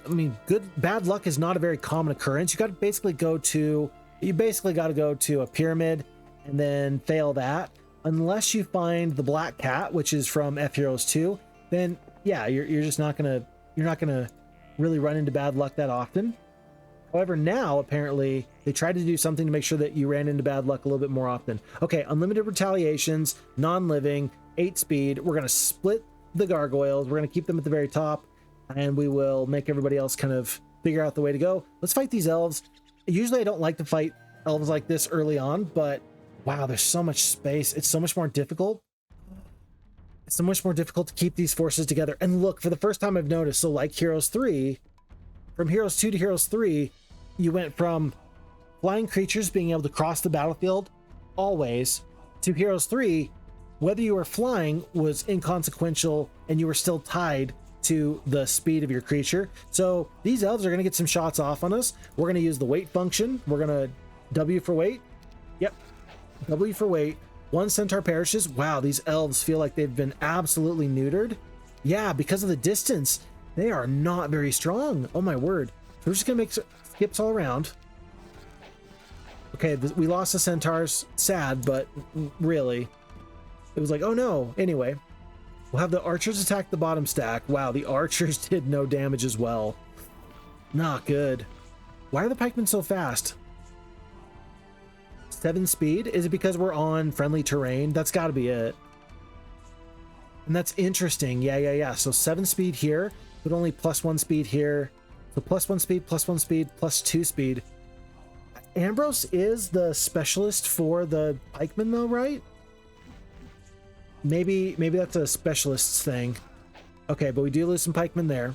S1: bad luck is not a very common occurrence. You got to basically go to a pyramid and then fail that, unless you find the Black Cat, which is from F Heroes 2. Then yeah, you're not gonna really run into bad luck that often. However, now apparently they tried to do something to make sure that you ran into bad luck a little bit more often. Okay, unlimited retaliations, non-living, 8 speed. We're going to split the gargoyles. We're going to keep them at the very top, and we will make everybody else kind of figure out the way to go. Let's fight these elves. Usually I don't like to fight elves like this early on, but wow, there's so much space. It's so much more difficult. It's so much more difficult to keep these forces together. And look, for the first time I've noticed, so like Heroes 3, from Heroes 2 to Heroes 3, you went from flying creatures being able to cross the battlefield always to Heroes 3, whether you were flying was inconsequential and you were still tied to the speed of your creature. So these elves are going to get some shots off on us. We're going to use the weight function. We're going to W for weight. Yep. W for weight. One centaur perishes. Wow, these elves feel like they've been absolutely neutered. Yeah, because of the distance, they are not very strong. Oh my word. So we're just going to make skips all around. Okay, we lost the centaurs. Sad, but really, it was like, oh no. Anyway, we'll have the archers attack the bottom stack. Wow, the archers did no damage as well. Not good. Why are the pikemen so fast? 7 speed? Is it because we're on friendly terrain? That's got to be it. And that's interesting. Yeah. So 7 speed here, but only +1 speed here. So +1 speed, +1 speed, +2 speed. Ambrose is the specialist for the pikemen though, right? Maybe that's a specialist's thing. Okay, but we do lose some pikemen there.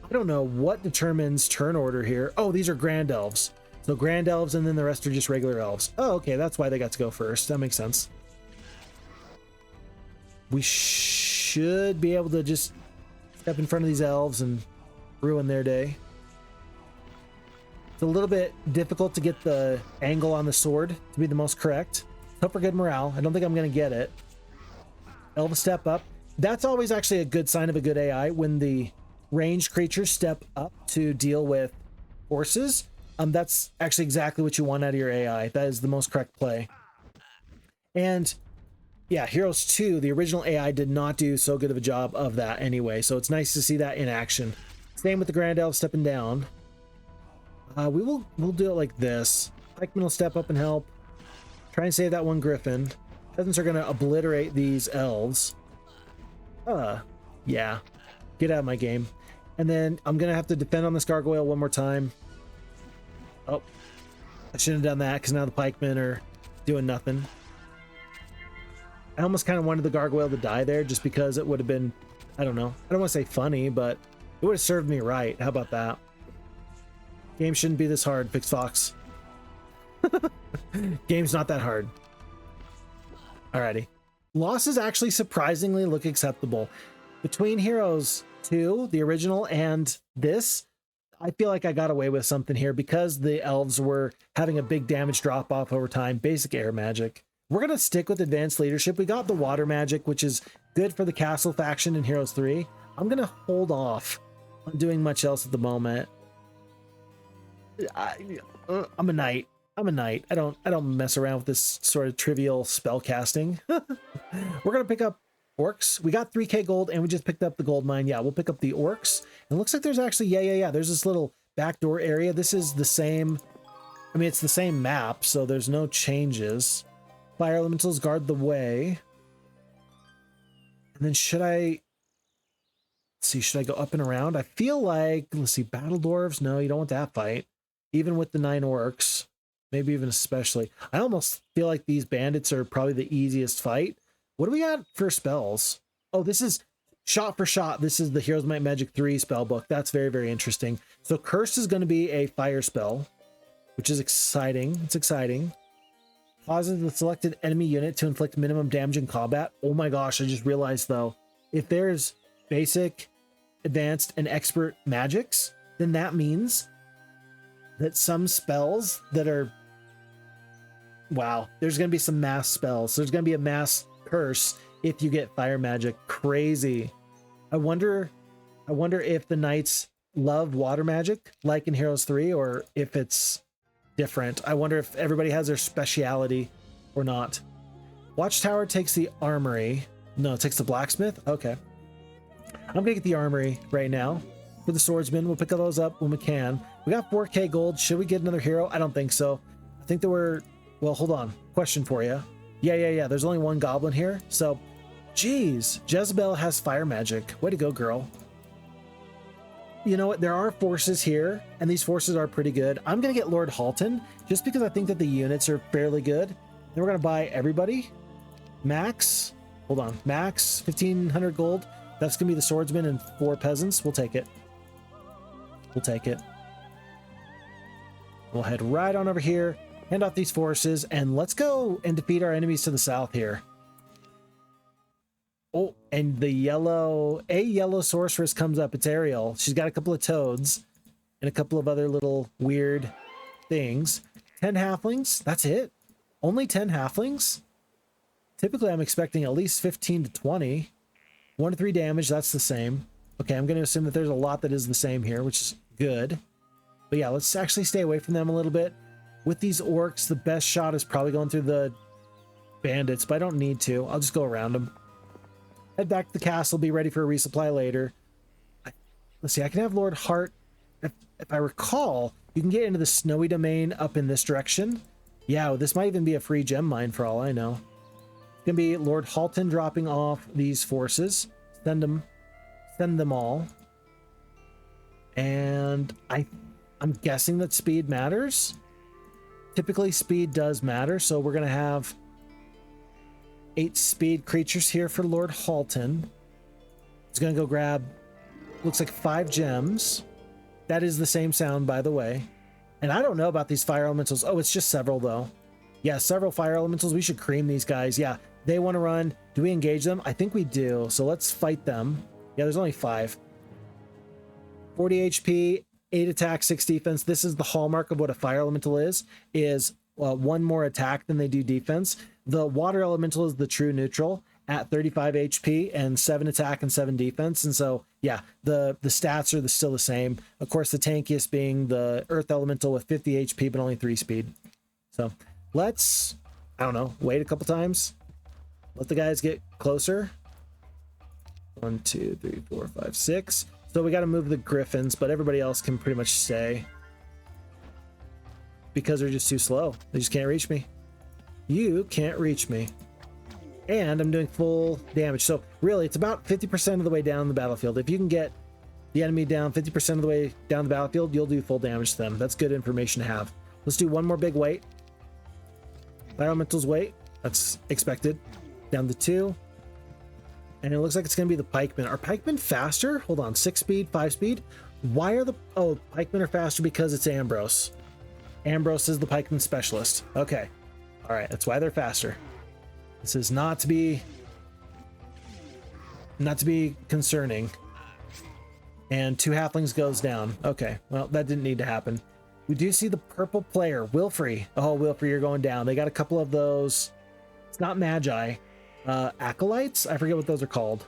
S1: I don't know what determines turn order here. Oh, these are grand elves. So grand elves and then the rest are just regular elves. Oh, okay, that's why they got to go first. That makes sense. We should be able to just step in front of these elves and ruin their day. It's a little bit difficult to get the angle on the sword to be the most correct. Hope for good morale. I don't think I'm going to get it. Elves step up. That's always actually a good sign of a good AI when the ranged creatures step up to deal with horses. That's actually exactly what you want out of your AI. That is the most correct play. And yeah, Heroes 2, the original AI did not do so good of a job of that anyway. So it's nice to see that in action. Same with the Grand Elf stepping down. We'll do it like this. Pikemen will step up and help. Try and save that one Griffin. Peasants are going to obliterate these elves. Yeah. Get out of my game. And then I'm going to have to defend on this gargoyle one more time. Oh, I shouldn't have done that because now the pikemen are doing nothing. I almost kind of wanted the gargoyle to die there just because it would have been, I don't know. I don't want to say funny, but it would have served me right. How about that? Game shouldn't be this hard, Phixfox. Game's not that hard. Alrighty. Losses actually surprisingly look acceptable. Between Heroes 2, the original, and this, I feel like I got away with something here because the elves were having a big damage drop off over time. Basic air magic. We're going to stick with advanced leadership. We got the water magic, which is good for the castle faction in Heroes 3. I'm going to hold off on doing much else at the moment. I'm a knight. I'm a knight. I don't mess around with this sort of trivial spell casting. We're going to pick up orcs. We got 3k gold and we just picked up the gold mine. Yeah, we'll pick up the orcs. And it looks like there's actually, yeah. There's this little backdoor area. This is the same. I mean, it's the same map, so there's no changes. Fire elementals guard the way. And then should I go up and around? I feel like, let's see, battle dwarves. No, you don't want that fight. Even with the 9 orcs, maybe even especially. I almost feel like these bandits are probably the easiest fight. What do we got for spells? Oh, this is shot for shot. This is the Heroes Might Magic 3 spell book. That's very, very interesting. So Curse is going to be a fire spell, which is exciting. It's exciting. Causes the selected enemy unit to inflict minimum damage in combat. Oh my gosh, I just realized though, if there's basic, advanced, and expert magics, then that means that some spells that are, wow, there's going to be some mass spells. So there's going to be a mass curse if you get fire magic. Crazy. I wonder if the knights love water magic like in Heroes 3 or if it's different. I wonder if everybody has their speciality or not. Watchtower takes the armory. No, it takes the blacksmith. Okay. I'm going to get the armory right now. For the swordsman, we'll pick those up when we can. We got 4k gold. Should we get another hero? I don't think so. I think there were, well, hold on. Question for you. Yeah. There's only one goblin here. So, geez, Jezebel has fire magic. Way to go, girl. You know what? There are forces here, and these forces are pretty good. I'm going to get Lord Halton, just because I think that the units are fairly good. Then we're going to buy everybody. Max, hold on. Max, 1,500 gold. That's going to be the swordsman and 4 peasants. We'll take it. We'll take it. We'll head right on over here. hand off these forces, and let's go and defeat our enemies to the south here. Oh, and a yellow sorceress comes up. It's Ariel. She's got a couple of toads and a couple of other little weird things. 10 halflings. That's it. Only 10 halflings. Typically, I'm expecting at least 15 to 20. 1 to 3 damage. That's the same. Okay, I'm going to assume that there's a lot that is the same here, which is good. But yeah, let's actually stay away from them a little bit. With these orcs, the best shot is probably going through the bandits, but I don't need to. I'll just go around them. Head back to the castle, be ready for a resupply later. Let's see, I can have Lord Hart. If I recall, you can get into the snowy domain up in this direction. Yeah, this might even be a free gem mine for all I know. It's going to be Lord Halton dropping off these forces. Send them all. And I'm guessing that speed matters. Typically, speed does matter, so we're going to have 8 speed creatures here for Lord Halton. He's going to go grab, looks like 5 gems. That is the same sound, by the way. And I don't know about these fire elementals. Oh, it's just several, though. Yeah, several fire elementals. We should cream these guys. Yeah, they want to run. Do we engage them? I think we do. So let's fight them. Yeah, there's only 5. 40 HP, 8 attack, 6 defense. This is the hallmark of what a fire elemental is 1 more attack than they do defense. The water elemental is the true neutral at 35 HP and 7 attack and 7 defense. And so, yeah, the stats are still the same. Of course, the tankiest being the earth elemental with 50 HP, but only 3 speed. So let's, I don't know, wait a couple times. Let the guys get closer. 1, 2, 3, 4, 5, 6. So we got to move the griffins, but everybody else can pretty much stay. Because they're just too slow. They just can't reach me. You can't reach me. And I'm doing full damage. So really, it's about 50% of the way down the battlefield. If you can get the enemy down 50% of the way down the battlefield, you'll do full damage to them. That's good information to have. Let's do one more big wait. Fire elementals wait. That's expected. Down to 2. And it looks like it's going to be the pikemen. Are pikemen faster? Hold on. 6 speed, 5 speed. Why are the... Oh, pikemen are faster because it's Ambrose. Ambrose is the pikeman specialist. Okay. All right. That's why they're faster. This is not to be concerning. And 2 halflings goes down. Okay. Well, that didn't need to happen. We do see the purple player, Wilfrey. Oh, Wilfrey, you're going down. They got a couple of those. It's not magi. Acolytes? I forget what those are called.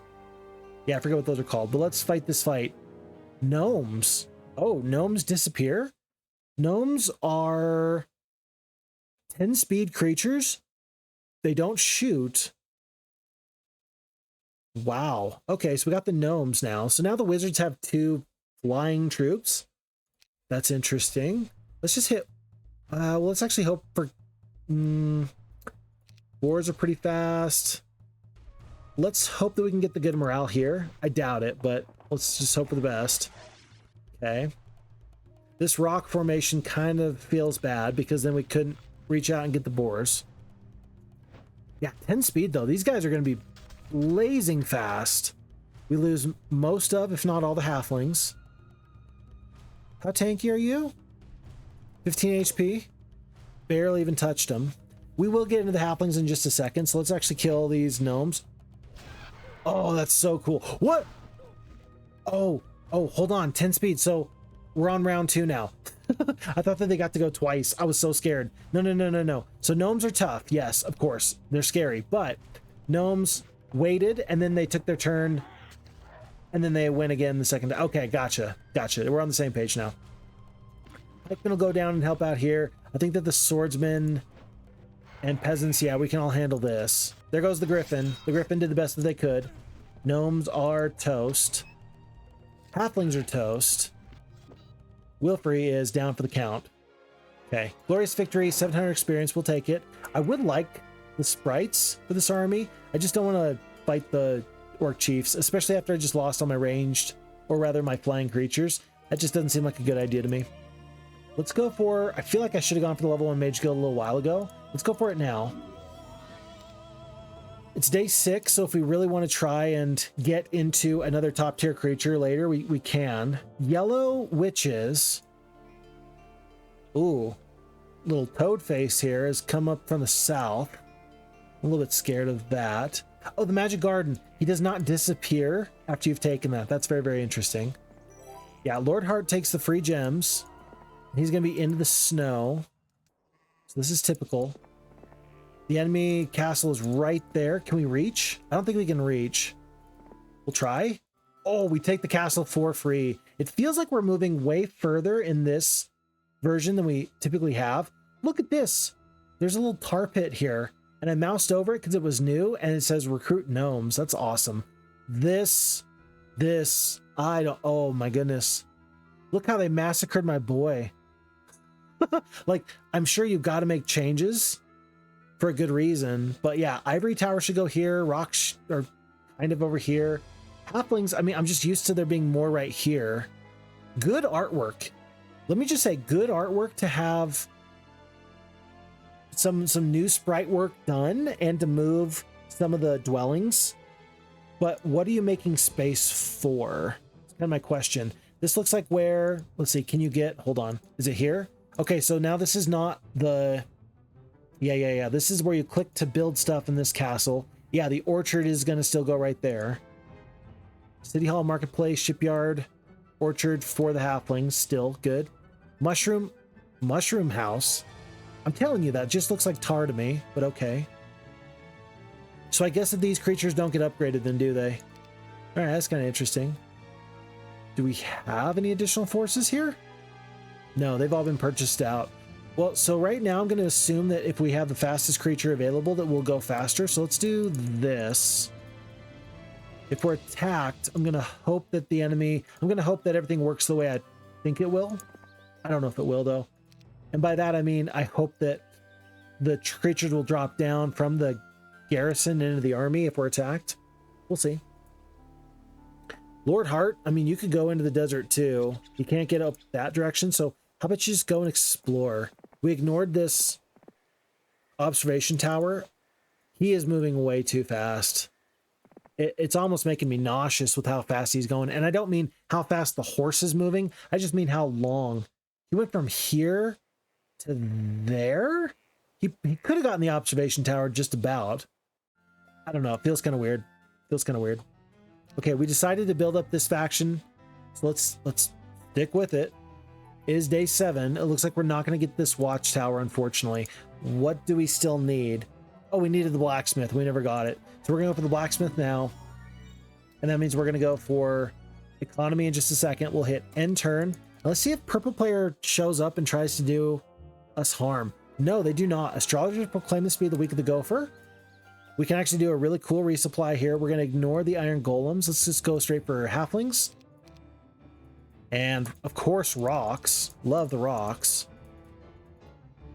S1: Yeah, I forget what those are called. But let's fight this fight. Gnomes. Oh, gnomes disappear? Gnomes are 10 speed creatures. They don't shoot. Wow. Okay, so we got the gnomes now. So now the wizards have 2 flying troops. That's interesting. Let's just hit... well, let's actually hope for... Boars are pretty fast. Let's hope that we can get the good morale here. I doubt it, but let's just hope for the best. Okay. This rock formation kind of feels bad because then we couldn't reach out and get the boars. Yeah, 10 speed though. These guys are going to be blazing fast. We lose most of, if not all, the halflings. How tanky are you? 15 HP. Barely even touched them. We will get into the halflings in just a second, so let's actually kill these gnomes. Oh, that's so cool. What? Oh, hold on. 10 speed. So we're on round 2 now. I thought that they got to go twice. I was so scared. No. So gnomes are tough. Yes, of course. They're scary. But gnomes waited, and then they took their turn, and then they went again the second time. Okay, gotcha. We're on the same page now. Pikemen will go down and help out here. I think that the swordsmen and peasants, yeah, we can all handle this. There goes the griffin. The griffin did the best that they could. Gnomes are toast. Halflings are toast. Wilfrey is down for the count. Okay. Glorious victory, 700 experience. We'll take it. I would like the sprites for this army. I just don't want to fight the orc chiefs, especially after I just lost all my ranged, or rather my flying creatures. That just doesn't seem like a good idea to me. Let's go for... I feel like I should have gone for the level 1 mage guild a little while ago. Let's go for it now. It's day 6, so if we really want to try and get into another top tier creature later, we can. Yellow witches. Ooh. little toad face here has come up from the south. I'm a little bit scared of that. Oh, the magic garden. He does not disappear after you've taken that. That's very, very interesting. Yeah, Lord Hart takes the free gems. He's going to be into the snow. So this is typical. The enemy castle is right there. Can we reach? I don't think we can reach. We'll try. Oh, we take the castle for free. It feels like we're moving way further in this version than we typically have. Look at this. There's a little tar pit here. And I moused over it because it was new. And it says recruit gnomes. That's awesome. Oh my goodness. Look how they massacred my boy. Like, I'm sure you've got to make changes for a good reason. But yeah, Ivory Tower should go here. Rocks are kind of over here. Halflings, I mean, I'm just used to there being more right here. Good artwork. Let me just say, good artwork to have some new sprite work done and to move some of the dwellings. But what are you making space for? That's kind of my question. This looks like where, let's see, can you get, hold on, is it here? Okay, so now this is not the, yeah. This is where you click to build stuff in this castle. Yeah, the orchard is going to still go right there. City Hall, Marketplace, Shipyard, Orchard for the halflings, still good. Mushroom House. I'm telling you, that just looks like tar to me, but okay. So I guess that these creatures don't get upgraded then, do they? All right, that's kind of interesting. Do we have any additional forces here? No, they've all been purchased out. Well, so right now I'm going to assume that if we have the fastest creature available that we'll go faster. So let's do this. If we're attacked, I'm going to hope that everything works the way I think it will. I don't know if it will though. And by that, I mean, I hope that the creatures will drop down from the garrison into the army if we're attacked. We'll see. Lord Hart, I mean, you could go into the desert too. You can't get up that direction. So how about you just go and explore? We ignored this observation tower. He is moving way too fast. It's almost making me nauseous with how fast he's going. And I don't mean how fast the horse is moving. I just mean how long. He went from here to there. He could have gotten the observation tower just about. I don't know. It feels kind of weird. Okay, we decided to build up this faction. So let's stick with it. It is day 7. It looks like we're not going to get this watchtower, unfortunately. What do we still need? Oh, we needed the blacksmith. We never got it. So we're going to go for the blacksmith now. And that means we're going to go for economy in just a second. We'll hit end turn. Now let's see if purple player shows up and tries to do us harm. No, they do not. Astrologers proclaim this to be the week of the gopher. We can actually do a really cool resupply here. We're going to ignore the iron golems. Let's just go straight for halflings. And of course, rocks. Love the rocks.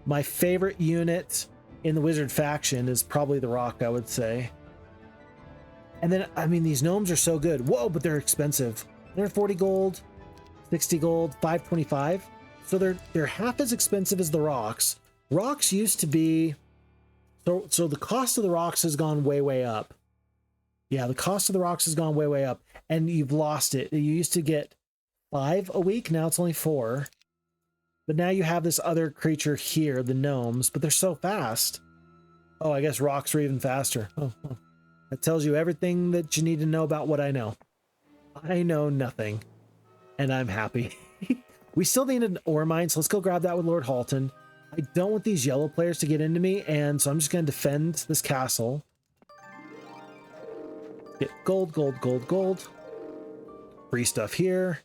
S1: My favorite unit in the wizard faction is probably the rock, I would say. And then, I mean, these gnomes are so good. Whoa, but they're expensive. They're 40 gold, 60 gold, 525. So they're half as expensive as the rocks. Rocks used to be, so the cost of the rocks has gone way, way up. Yeah, the cost of the rocks has gone way, way up. And you've lost it. You used to get 5 a week. Now it's only 4. But now you have this other creature here, the gnomes, but they're so fast. Oh, I guess rocks are even faster. Oh, that tells you everything that you need to know about what I know. I know nothing, and I'm happy. We still need an ore mine, so let's go grab that with Lord Halton. I don't want these yellow players to get into me, and so I'm just going to defend this castle. Get gold, gold, gold, gold. Free stuff here.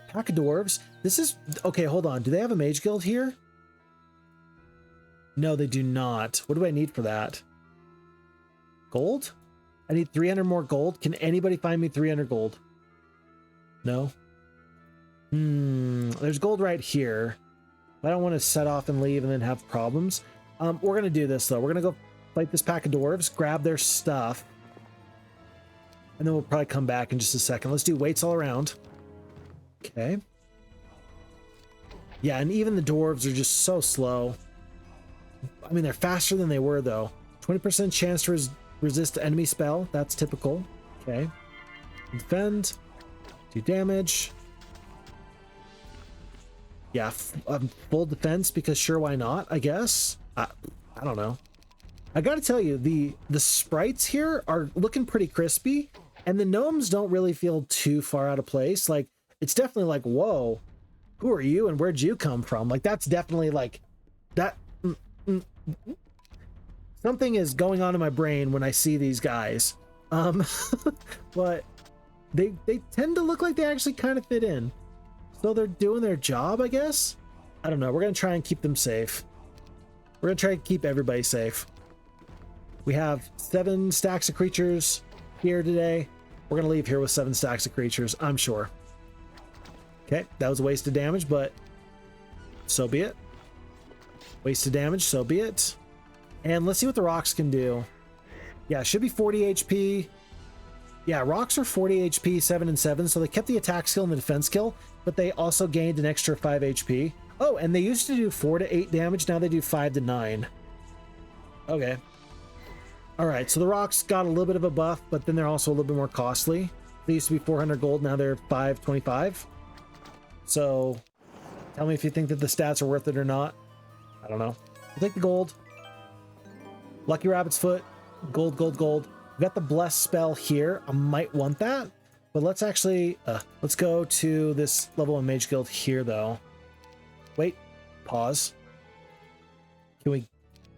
S1: Pack of dwarves. This is... Okay, hold on. Do they have a mage guild here? No, they do not. What do I need for that? Gold? I need 300 more gold. Can anybody find me 300 gold? No? There's gold right here. I don't want to set off and leave and then have problems. We're going to do this, though. We're going to go fight this pack of dwarves, grab their stuff, and then we'll probably come back in just a second. Let's do weights all around. Okay. Yeah, and even the dwarves are just so slow. I mean, they're faster than they were, though. 20% chance to resist enemy spell. That's typical. Okay. Defend. Do damage. Yeah, full defense because sure, why not? I guess. I don't know. I gotta tell you, the sprites here are looking pretty crispy, and the gnomes don't really feel too far out of place. Like, it's definitely like, whoa, who are you and where'd you come from? Like, that's definitely like that. Something is going on in my brain when I see these guys. But they tend to look like they actually kind of fit in. So they're doing their job, I guess. I don't know. We're gonna try and keep them safe. We're gonna try and keep everybody safe. We have 7 stacks of creatures here today. We're gonna leave here with 7 stacks of creatures, I'm sure. Okay, that was a waste of damage, but so be it. Waste of damage, so be it. And let's see what the rocks can do. Yeah, it should be 40 HP. Yeah, rocks are 40 HP, 7 and 7, so they kept the attack skill and the defense skill, but they also gained an extra 5 HP. Oh, and they used to do 4 to 8 damage, now they do 5 to 9. Okay. Alright, so the rocks got a little bit of a buff, but then they're also a little bit more costly. They used to be 400 gold, now they're 525. So, tell me if you think that the stats are worth it or not. I don't know. I'll take the gold. Lucky Rabbit's Foot. Gold, gold, gold. We got the Bless spell here. I might want that. But let's actually... let's go to this level 1 Mage Guild here, though. Wait. Pause. Can we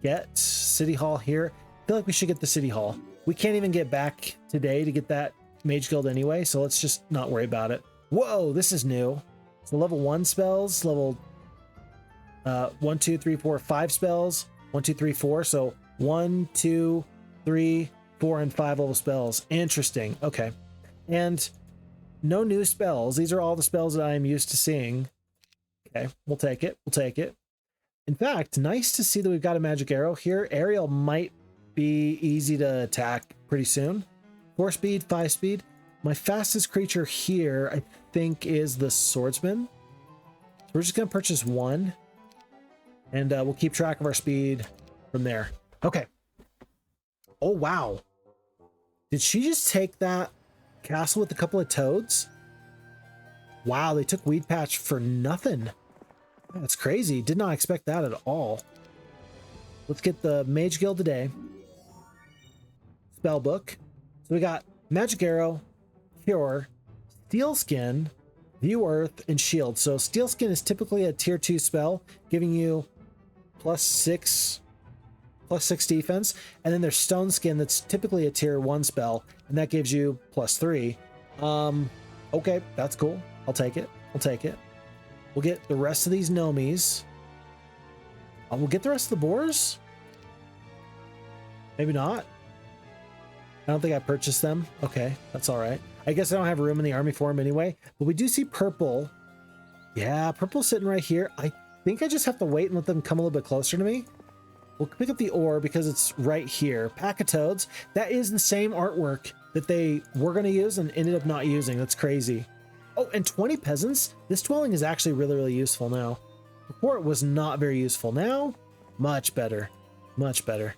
S1: get City Hall here? I feel like we should get the City Hall. We can't even get back today to get that Mage Guild anyway, so let's just not worry about it. Whoa, this is new. So level 1 spells, level 1, 2, 3, 4, 5 spells. 1, 2, 3, 4. So 1, 2, 3, 4, and 5 level spells. Interesting. Okay. And no new spells. These are all the spells that I am used to seeing. Okay, we'll take it. We'll take it. In fact, nice to see that we've got a magic arrow here. Aerial might be easy to attack pretty soon. 4 speed, 5 speed. My fastest creature here, I think, is the swordsman. So we're just going to purchase 1. And we'll keep track of our speed from there. Okay. Oh, wow. Did she just take that castle with a couple of toads? Wow, they took Weed Patch for nothing. That's crazy. Did not expect that at all. Let's get the Mage Guild today. Spellbook. So we got Magic Arrow, Cure, Steel Skin, View Earth, and Shield. So Steel Skin is typically a tier 2 spell, giving you +6 defense. And then there's Stone Skin that's typically a tier 1 spell, and that gives you +3. Okay, that's cool. I'll take it. I'll take it. We'll get the rest of these gnomies. We'll get the rest of the boars? Maybe not. I don't think I purchased them. Okay, that's all right. I guess I don't have room in the army for them anyway. But we do see purple. Yeah, purple's sitting right here. I think I just have to wait and let them come a little bit closer to me. We'll pick up the ore because it's right here. Pack of Toads. That is the same artwork that they were going to use and ended up not using. That's crazy. Oh, and 20 peasants. This dwelling is actually really, really useful now. Before it was not very useful. Now, much better. Much better.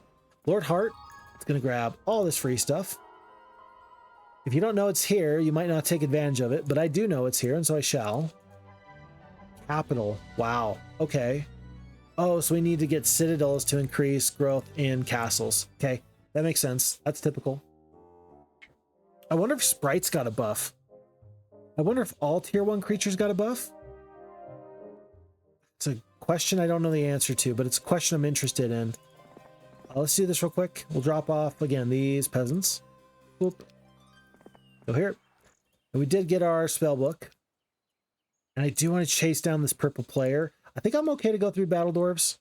S1: Lord Hart is going to grab all this free stuff. If you don't know it's here, you might not take advantage of it, but I do know it's here, and so I shall. Capital. Wow. Okay. Oh, so we need to get citadels to increase growth in castles. Okay, that makes sense. That's typical. I wonder if sprites got a buff. I wonder if all tier 1 creatures got a buff. It's a question I don't know the answer to, but it's a question I'm interested in. Let's do this real quick. We'll drop off, again, these peasants. Boop. Go here. And we did get our spell book. And I do want to chase down this purple player. I think I'm okay to go through Battle Dwarves.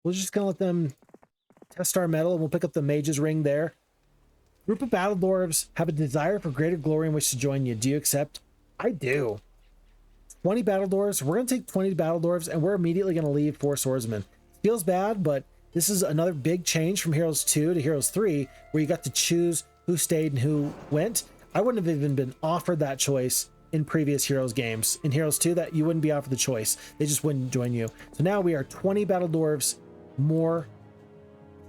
S1: We're just going to let them test our metal, and we'll pick up the Mage's Ring there. Group of Battle Dwarves have a desire for greater glory and wish to join you. Do you accept? I do. 20 Battle Dwarves. We're going to take 20 Battle Dwarves, and we're immediately going to leave 4 Swordsmen. Feels bad, but this is another big change from Heroes 2 to Heroes 3, where you got to choose who stayed and who went. I wouldn't have even been offered that choice in previous Heroes games. In Heroes 2, that you wouldn't be offered the choice. They just wouldn't join you. So now we are 20 Battle Dwarves more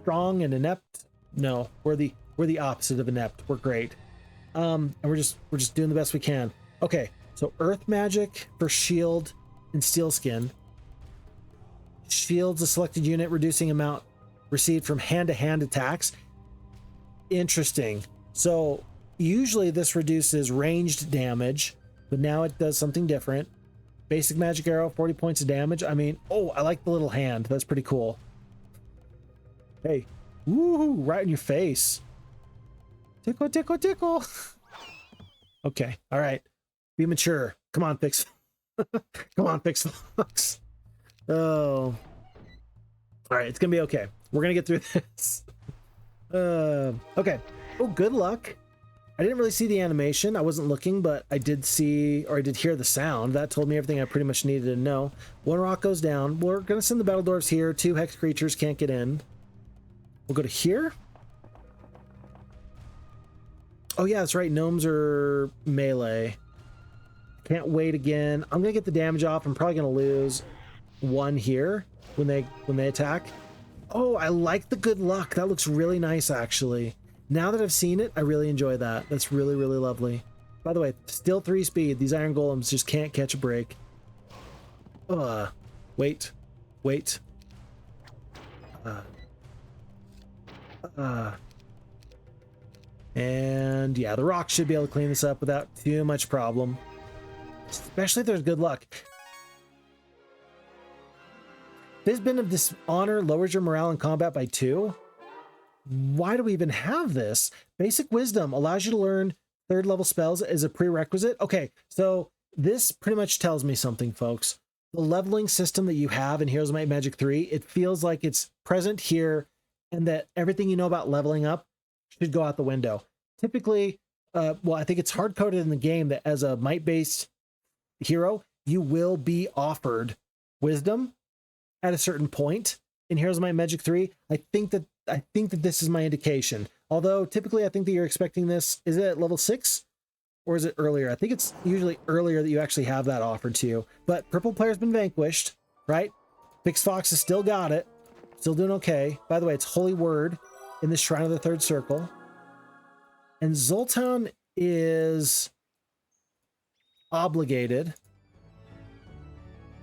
S1: strong and inept. No, we're the opposite of inept. We're great. And we're just doing the best we can. Okay, so Earth Magic for shield in steel skin. Shields a selected unit, reducing amount received from hand-to-hand attacks. Interesting. So usually this reduces ranged damage, but now it does something different. Basic magic arrow, 40 points of damage. I mean, oh, I like the little hand. That's pretty cool. Hey, woohoo, right in your face. Tickle, tickle, tickle. Okay, all right. Be mature. Come on, Fix. Come on, Phixfox. Oh. All right, it's gonna be okay. We're gonna get through this. Okay. Oh, good luck. I didn't really see the animation. I wasn't looking, but I did see, or I did hear the sound. That told me everything I pretty much needed to know. One rock goes down. We're gonna send the battle dwarves here. 2 hex creatures can't get in. We'll go to here. Oh yeah, that's right. Gnomes are melee. Can't wait again. I'm gonna get the damage off. I'm probably gonna lose 1 here when they attack. Oh, I like the good luck. That looks really nice, actually. Now that I've seen it, I really enjoy that. That's really, really lovely. By the way, still 3 speed. These iron golems just can't catch a break. Wait. And yeah, the rock should be able to clean this up without too much problem. Especially if there's good luck. Fizbin of Dishonor lowers your morale in combat by 2. Why do we even have this? Basic Wisdom allows you to learn 3rd level spells as a prerequisite. Okay, so this pretty much tells me something, folks. The leveling system that you have in Heroes of Might and Magic 3, it feels like it's present here, and that everything you know about leveling up should go out the window. Typically, well, I think it's hard-coded in the game that as a might-based hero, you will be offered wisdom at a certain point in Heroes of Might and Magic 3. I think that this is my indication. Although typically I think that you're expecting this, is it at level 6 or is it earlier? I think it's usually earlier that you actually have that offered to you. But purple player's been vanquished, right? Phixfox has still got it. Still doing okay. By the way, it's Holy Word in the Shrine of the Third Circle. And Zoltan is obligated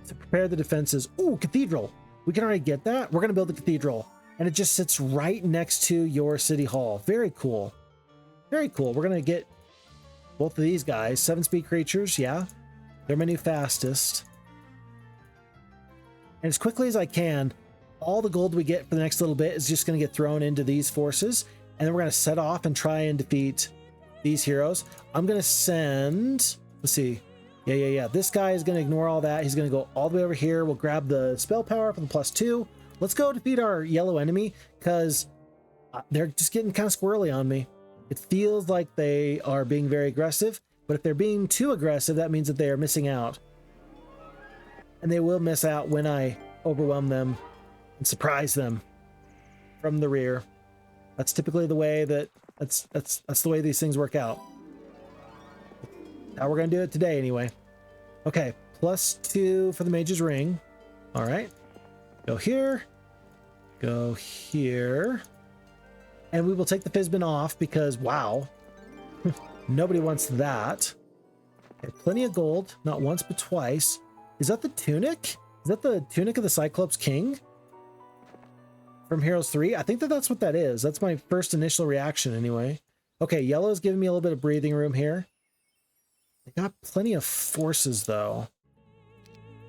S1: to prepare the defenses. Ooh, Cathedral. We can already get that. We're going to build the Cathedral. And it just sits right next to your City Hall. Very cool. Very cool. We're going to get both of these guys. 7-speed creatures, yeah. They're my new fastest. And as quickly as I can, all the gold we get for the next little bit is just going to get thrown into these forces. And then we're going to set off and try and defeat these heroes. I'm going to send... Let's see. Yeah. This guy is going to ignore all that. He's going to go all the way over here. We'll grab the spell power for the +2. Let's go defeat our yellow enemy, because they're just getting kind of squirrely on me. It feels like they are being very aggressive, but if they're being too aggressive, that means that they are missing out. And they will miss out when I overwhelm them and surprise them from the rear. That's typically the way that that's the way these things work out. How we're gonna do it today anyway. Okay, +2 for the Mage's Ring. All right. Go here, go here, and we will take the Fizbin off because, wow, nobody wants that. Okay, plenty of gold, not once but twice. Is that the tunic? Is that the tunic of the Cyclops King from Heroes 3? I think that that's what that is. That's my first initial reaction anyway. Okay, yellow is giving me a little bit of breathing room here. They got plenty of forces though.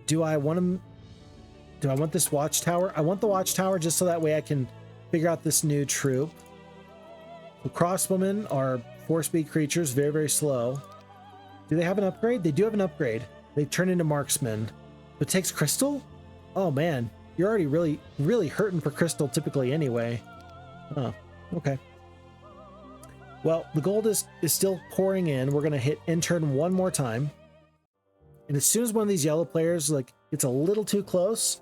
S1: Do I want this watchtower? I want the watchtower just so that way I can figure out this new troop. The crossbowmen are 4-speed creatures, very, very slow. Do they have an upgrade? They do have an upgrade. They turn into marksmen. But it takes crystal? Oh man, you're already really, really hurting for crystal typically anyway. Oh, okay. Well, the gold is still pouring in. We're gonna hit intern one more time. And as soon as one of these yellow players gets a little too close,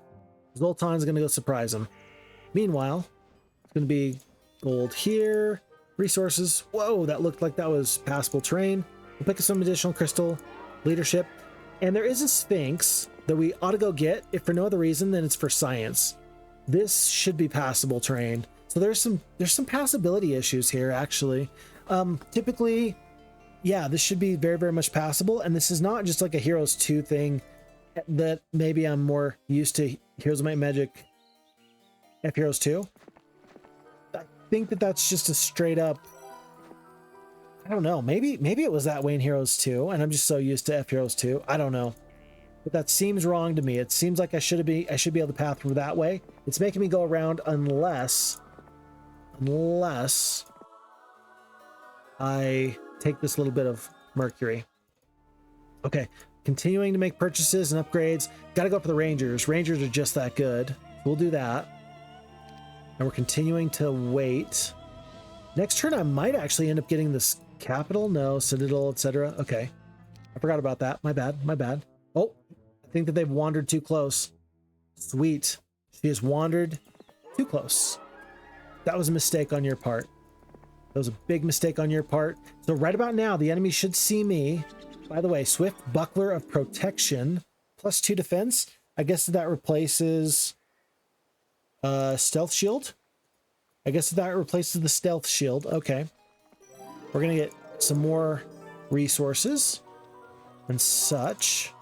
S1: Zoltan's gonna go surprise him. Meanwhile, it's gonna be gold here, resources. Whoa, that looked like that was passable terrain. We'll pick up some additional crystal, leadership, and there is a Sphinx that we ought to go get. If for no other reason, then it's for science. This should be passable terrain. So there's some passability issues here actually. Typically, yeah, this should be very, very much passable, and this is not just like a Heroes 2 thing. that maybe I'm more used to Heroes of Might and Magic F Heroes 2. I think that that's just a straight up, I don't know, maybe it was that way in Heroes 2 and I'm just so used to F Heroes 2. I don't know. But that seems wrong to me. It seems like I should be able to path through that way. It's making me go around unless I take this little bit of Mercury. Okay, continuing to make purchases and upgrades. Got to go for the Rangers. Rangers are just that good. We'll do that. And we're continuing to wait. Next turn, I might actually end up getting this capital. No, Citadel, etc. Okay, I forgot about that. My bad. My bad. Oh, I think that they've wandered too close. Sweet. She has wandered too close. That was a mistake on your part. That was a big mistake on your part. So right about now, the enemy should see me. By the way, Swift Buckler of Protection, +2 defense. I guess that replaces Stealth Shield. I guess that replaces the Stealth Shield. Okay. We're going to get some more resources and such.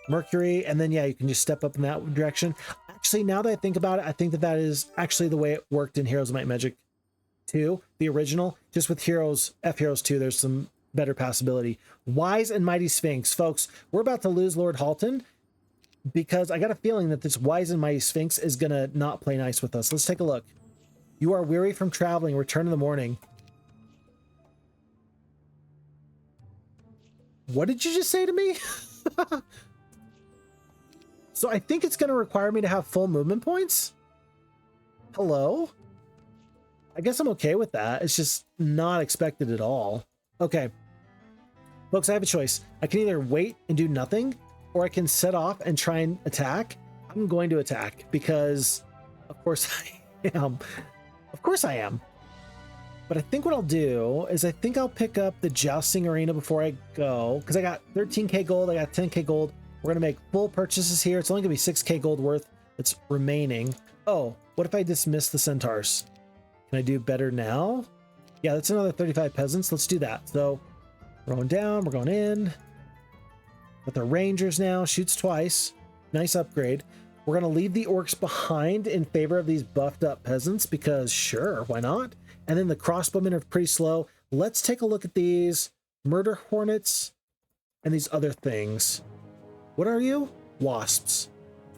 S1: Mercury, and then, yeah, you can just step up in that direction. Actually, now that I think about it, I think that that is actually the way it worked in Heroes of Might and Magic 2, the original. Just with F Heroes 2, there's some better passability. Wise and Mighty Sphinx. Folks, we're about to lose Lord Halton because I got a feeling that this Wise and Mighty Sphinx is going to not play nice with us. Let's take a look. You are weary from traveling. Return in the morning. What did you just say to me? So I think it's going to require me to have full movement points. Hello? I guess I'm okay with that. It's just not expected at all. Okay. Folks, I have a choice. I can either wait and do nothing, or I can set off and try and attack. I'm going to attack because, of course, I am. Of course I am. But I think what I'll do is I think I'll pick up the Jousting Arena before I go, because I got 13k gold, I got 10k gold. We're going to make full purchases here. It's only going to be 6k gold worth that's remaining. Oh, what if I dismiss the Centaurs? Can I do better now? Yeah, that's another 35 peasants. Let's do that. So we're going down, we're going in. With the Rangers now, shoots twice. Nice upgrade. We're going to leave the orcs behind in favor of these buffed up peasants because sure, why not? And then the crossbowmen are pretty slow. Let's take a look at these murder hornets and these other things. What are you? Wasps.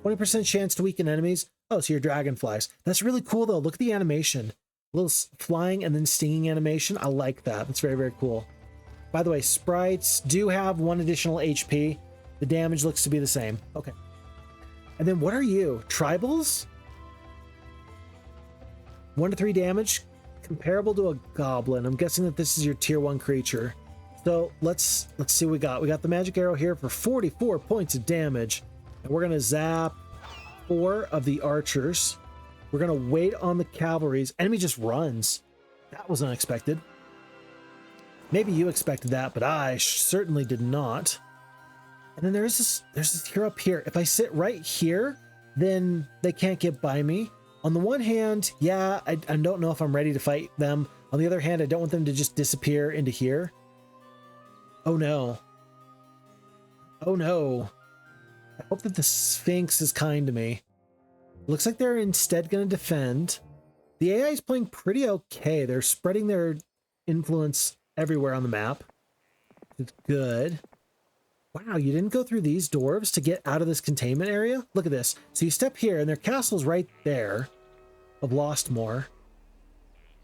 S1: 20% chance to weaken enemies. Oh, so you're dragonflies. That's really cool though. Look at the animation. A little flying and then stinging animation. I like that. That's very, very cool. By the way, sprites do have 1 additional HP. The damage looks to be the same. Okay. And then what are you? Tribals? 1 to 3 damage. Comparable to a goblin. I'm guessing that this is your tier 1 creature. So let's see what we got. We got the magic arrow here for 44 points of damage. And we're going to zap 4 of the archers. We're going to wait on the cavalries. Enemy just runs. That was unexpected. Maybe you expected that, but I certainly did not. And then there's this hero up here. If I sit right here, then they can't get by me. On the one hand, yeah, I don't know if I'm ready to fight them. On the other hand, I don't want them to just disappear into here. Oh no. Oh no. I hope that the Sphinx is kind to me. Looks like they're instead going to defend. The AI is playing pretty okay. They're spreading their influence everywhere on the map. It's good. Wow, you didn't go through these dwarves to get out of this containment area? Look at this. So you step here and their castle's right there of Lostmore.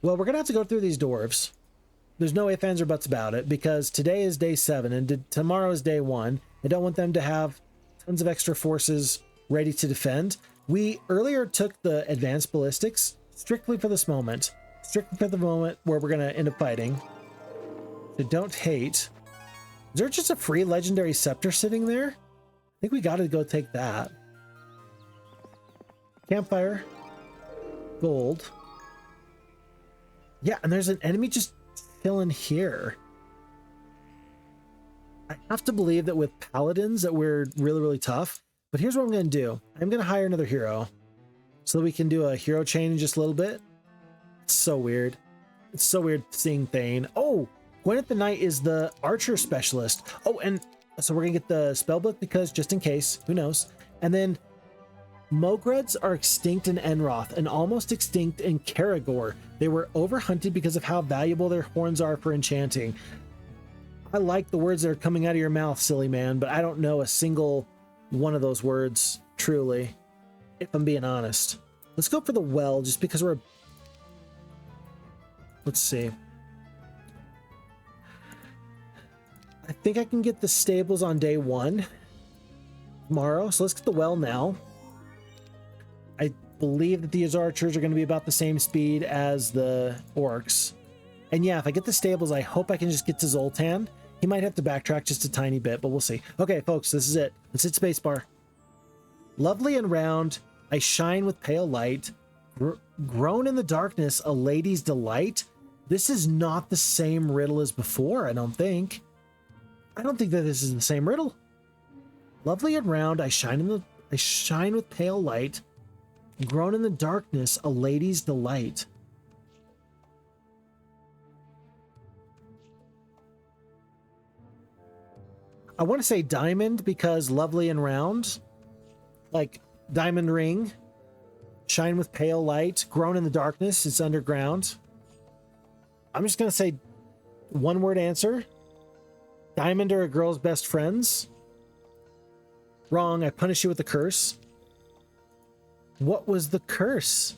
S1: Well, we're going to have to go through these dwarves. There's no ifs, ands, or buts about it because today is day 7 and tomorrow is day 1. I don't want them to have tons of extra forces ready to defend. We earlier took the advanced ballistics strictly for this moment. Strictly for the moment where we're going to end up fighting. So don't hate. Is there just a free legendary scepter sitting there? I think we got to go take that. Campfire. Gold. Yeah, and there's an enemy just chilling here. I have to believe that with paladins that we're really, really tough. But here's what I'm going to do. I'm going to hire another hero so that we can do a hero chain in just a little bit. It's so weird. It's so weird seeing Thane. Oh, Gwyneth the Knight is the archer specialist. Oh, and So we're gonna get the spellbook because just in case, who knows. And then Mogruds are extinct in Enroth and almost extinct in Karagor. They were overhunted because of how valuable their horns are for enchanting. I like the words that are coming out of your mouth, silly man, but I don't know a single one of those words, truly, if I'm being honest. Let's go for the well, just because we're... Let's see. I think I can get the stables on day 1 tomorrow, so let's get the well now. I believe that these archers are going to be about the same speed as the orcs. And yeah, if I get the stables, I hope I can just get to Zoltan. He might have to backtrack just a tiny bit, but we'll see. Okay, folks, this is it. Let's hit spacebar. Lovely and round, I shine with pale light. Grown in the darkness, a lady's delight. This is not the same riddle as before, I don't think. I don't think that this is the same riddle. Lovely and round, I shine with pale light. Grown in the darkness, a lady's delight. I want to say diamond because lovely and round, like diamond ring, shine with pale light, grown in the darkness, it's underground. I'm just going to say one word answer. Diamond are a girl's best friends. Wrong, I punish you with a curse. What was the curse?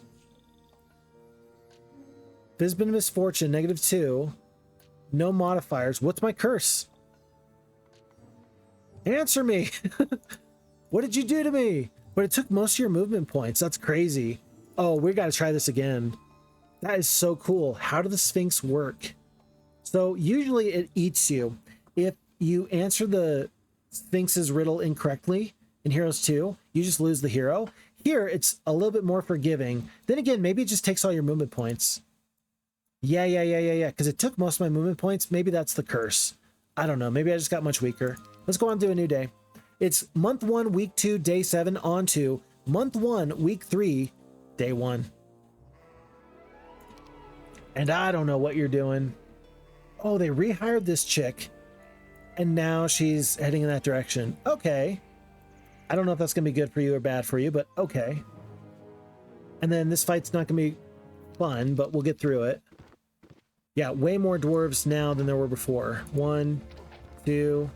S1: There's been misfortune, -2. No modifiers. What's my curse? Answer me. What did you do to me? But it took most of your movement points. That's crazy. Oh, we got to try this again. That is so cool. How does the Sphinx work? So usually it eats you. If you answer the Sphinx's riddle incorrectly in Heroes 2, you just lose the hero. Here, it's a little bit more forgiving. Then again, maybe it just takes all your movement points. Yeah. Because it took most of my movement points. Maybe that's the curse. I don't know. Maybe I just got much weaker. Let's go on to a new day. It's month 1, week 2, day 7, on to month 1, week 3, day 1. And I don't know what you're doing. Oh, they rehired this chick. And now she's heading in that direction. Okay. I don't know if that's going to be good for you or bad for you, but okay. And then this fight's not going to be fun, but we'll get through it. Yeah, way more dwarves now than there were before. 1, 2.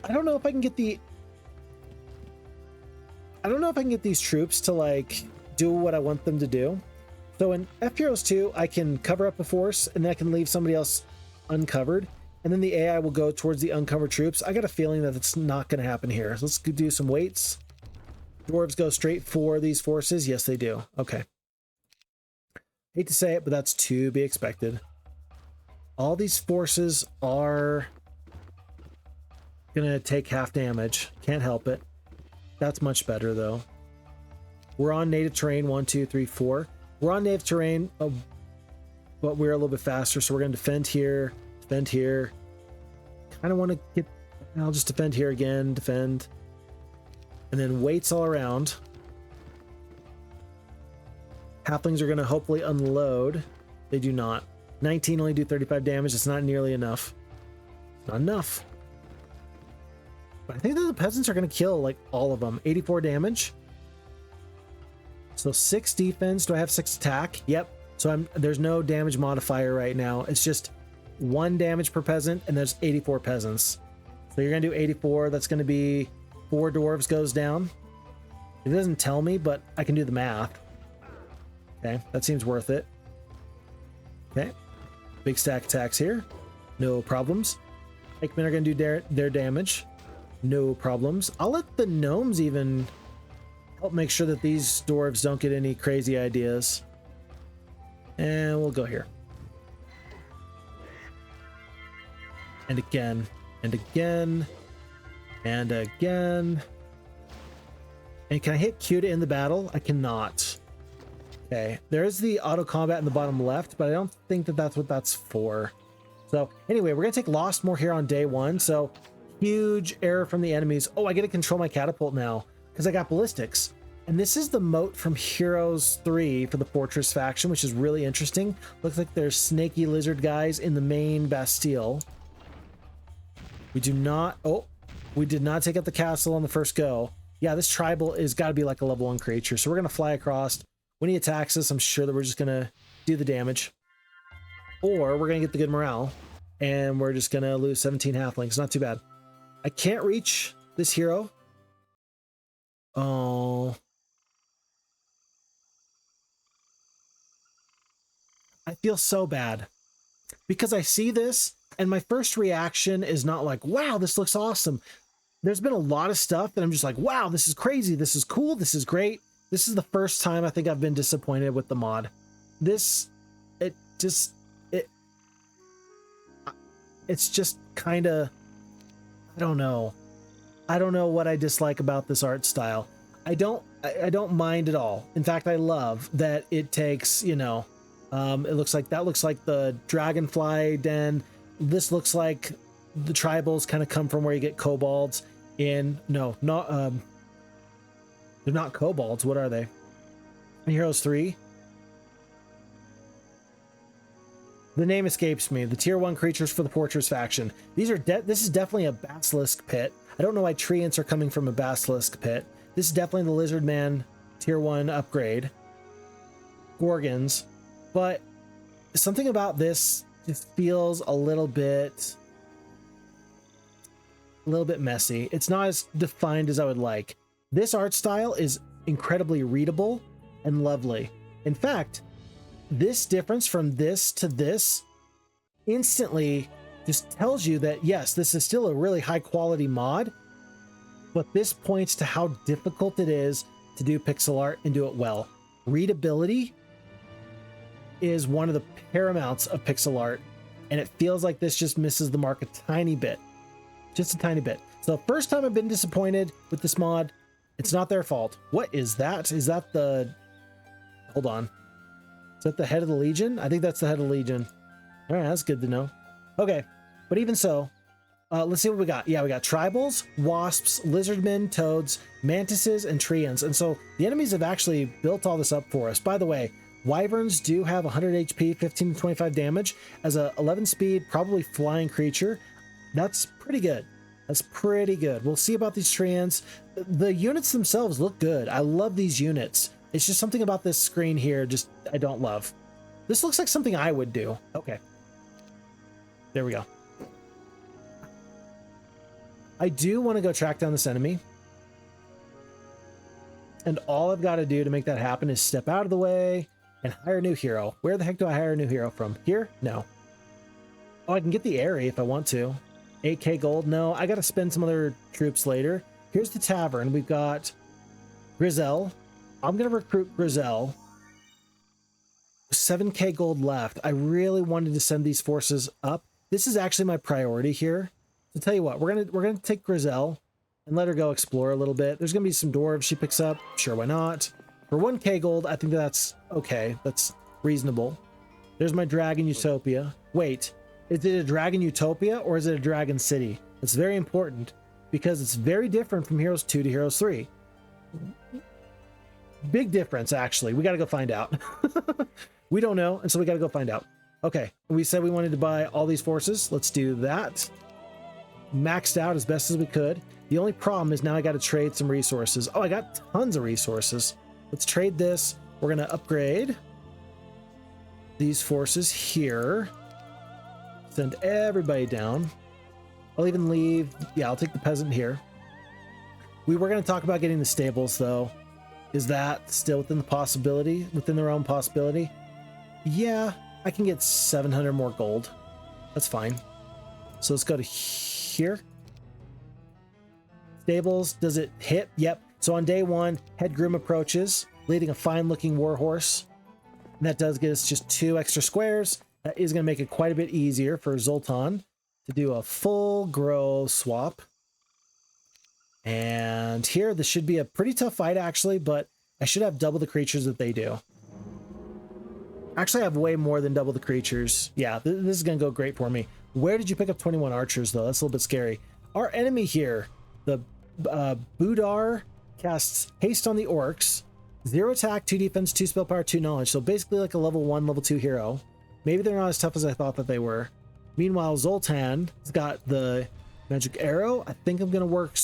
S1: I don't know if I can get these troops to like do what I want them to do. So in F Heroes 2, I can cover up a force and then I can leave somebody else uncovered. And then the AI will go towards the uncovered troops. I got a feeling that it's not going to happen here. So let's do some weights. Dwarves go straight for these forces. Yes, they do. Okay. Hate to say it, but that's to be expected. All these forces are going to take half damage. Can't help it. That's much better, though. We're on native terrain. 1, 2, 3, 4. We're on native terrain, but we're a little bit faster. So we're going to defend here. Defend here. Kind of want to get... I'll just defend here again. Defend. And then weights all around. Halflings are going to hopefully unload. They do not. 19 only do 35 damage. It's not nearly enough. Not enough. But I think that the peasants are going to kill like all of them. 84 damage. So 6 defense. Do I have 6 attack? Yep. So there's no damage modifier right now. It's just 1 damage per peasant, and there's 84 peasants. So you're going to do 84. That's going to be 4 dwarves goes down. It doesn't tell me, but I can do the math. Okay, that seems worth it. Okay, big stack attacks here. No problems. Pikemen are going to do their damage. No problems. I'll let the gnomes even help make sure that these dwarves don't get any crazy ideas. And we'll go here. And again, and again, and again. And can I hit Q to end the battle? I cannot. Okay, there is the auto combat in the bottom left, but I don't think that that's what that's for. So anyway, we're gonna take Lost More here on day 1. So huge error from the enemies. Oh, I get to control my catapult now because I got ballistics. And this is the moat from Heroes 3 for the Fortress faction, which is really interesting. Looks like there's snaky lizard guys in the main Bastille. We do not, oh, we did not take out the castle on the first go. Yeah, this tribal is got to be like a level 1 creature. So we're going to fly across. When he attacks us, I'm sure that we're just going to do the damage. Or we're going to get the good morale. And we're just going to lose 17 halflings. Not too bad. I can't reach this hero. Oh. I feel so bad. Because I see this, and my first reaction is not like, wow, this looks awesome. There's been a lot of stuff that I'm just like, wow, this is crazy. This is cool. This is great. This is the first time I think I've been disappointed with the mod. It's just kind of, I don't know. I don't know what I dislike about this art style. I don't mind at all. In fact, I love that it takes, you know, it looks like that looks like the dragonfly den. This looks like the tribals kind of come from where you get kobolds in. No, not they're not kobolds. What are they? In Heroes 3. The name escapes me. The tier 1 creatures for the Fortress faction. These are this is definitely a basilisk pit. I don't know why treants are coming from a basilisk pit. This is definitely the lizard man tier 1 upgrade. Gorgons. But something about this just feels a little bit messy. It's not as defined as I would like. This art style is incredibly readable and lovely. In fact, this difference from this to this instantly just tells you that yes, this is still a really high quality mod, but this points to how difficult it is to do pixel art and do it well. Readability is one of the paramounts of pixel art, and it feels like this just misses the mark a tiny bit. Just a tiny bit. So first time I've been disappointed with this mod. It's not their fault. What is that? Is that the... Hold on. Is that the head of the Legion? I think that's the head of the Legion. All right, that's good to know. Okay, but even so, let's see what we got. Yeah, we got tribals, wasps, lizardmen, toads, mantises, and treants. And so the enemies have actually built all this up for us. By the way, wyverns do have 100 HP, 15 to 25 damage. As a 11 speed, probably flying creature, that's pretty good. That's pretty good. We'll see about these treants. The units themselves look good. I love these units. It's just something about this screen here just I don't love. This looks like something I would do. Okay. There we go. I do want to go track down this enemy. And all I've got to do to make that happen is step out of the way and hire a new hero. Where the heck do I hire a new hero from? Here? No. Oh, I can get the Airy if I want to. 8k gold? No, I got to spend some other troops later. Here's the tavern. We've got Grizel. I'm going to recruit Grizel. 7k gold left. I really wanted to send these forces up. This is actually my priority here. So tell you what, we're gonna take Grizel and let her go explore a little bit. There's gonna be some dwarves she picks up. Sure, why not? For 1k gold, I think that's okay. That's reasonable. There's my Dragon Utopia. Wait, is it a Dragon Utopia or is it a Dragon City? It's very important because it's very different from Heroes 2 to Heroes 3. Big difference, actually. We got to go find out. We don't know, and so we got to go find out. Okay, we said we wanted to buy all these forces. Let's do that. Maxed out as best as we could. The only problem is now I got to trade some resources. Oh, I got tons of resources. Let's trade this. We're going to upgrade these forces here. Send everybody down. I'll even leave... Yeah, I'll take the peasant here. We were going to talk about getting the stables, though. Is that still within the possibility? Within the realm possibility? Yeah, I can get 700 more gold. That's fine. So let's go to here. Stables, does it hit? Yep. So on day 1, head groom approaches, leading a fine-looking warhorse. And that does get us just 2 extra squares. That is going to make it quite a bit easier for Zoltan to do a full grow swap. And here, this should be a pretty tough fight, actually, but I should have double the creatures that they do. Actually, I have way more than double the creatures. Yeah, this is going to go great for me. Where did you pick up 21 archers, though? That's a little bit scary. Our enemy here, the Budar, casts haste on the orcs. 0 attack, 2 defense, 2 spell power, 2 knowledge. So basically like a level 1, level 2 hero. Maybe they're not as tough as I thought that they were. Meanwhile, Zoltan has got the Magic arrow. I think I'm gonna work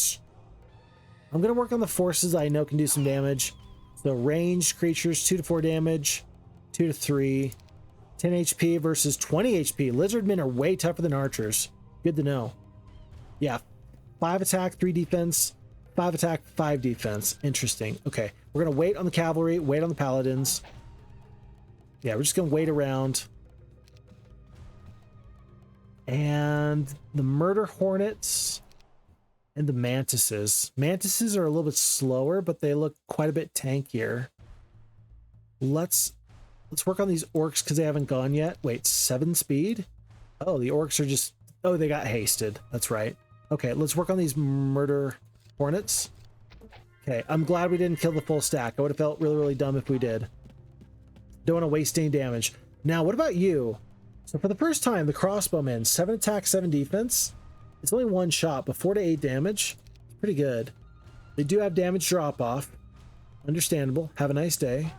S1: on the forces I know can do some damage. So ranged creatures, 2 to 4 damage, 2 to 3, 10 HP versus 20 HP. Lizardmen are way tougher than archers. Good to know. Yeah, 5 attack, 3 defense, 5 attack, 5 defense. Interesting. Okay, we're gonna wait on the cavalry, wait on the paladins. Yeah, we're just gonna wait around. And the murder hornets and the mantises. Mantises are a little bit slower, but they look quite a bit tankier. Let's work on these orcs because they haven't gone yet. Wait, 7 speed? Oh, the orcs are just... Oh, they got hasted. That's right. Okay, let's work on these murder hornets. Okay, I'm glad we didn't kill the full stack. I would have felt really, really dumb if we did. Don't want to waste any damage. Now, what about you? So for the first time, the crossbowmen, 7 attack, 7 defense. It's only 1 shot, but 4 to 8 damage. Pretty good. They do have damage drop off. Understandable. Have a nice day.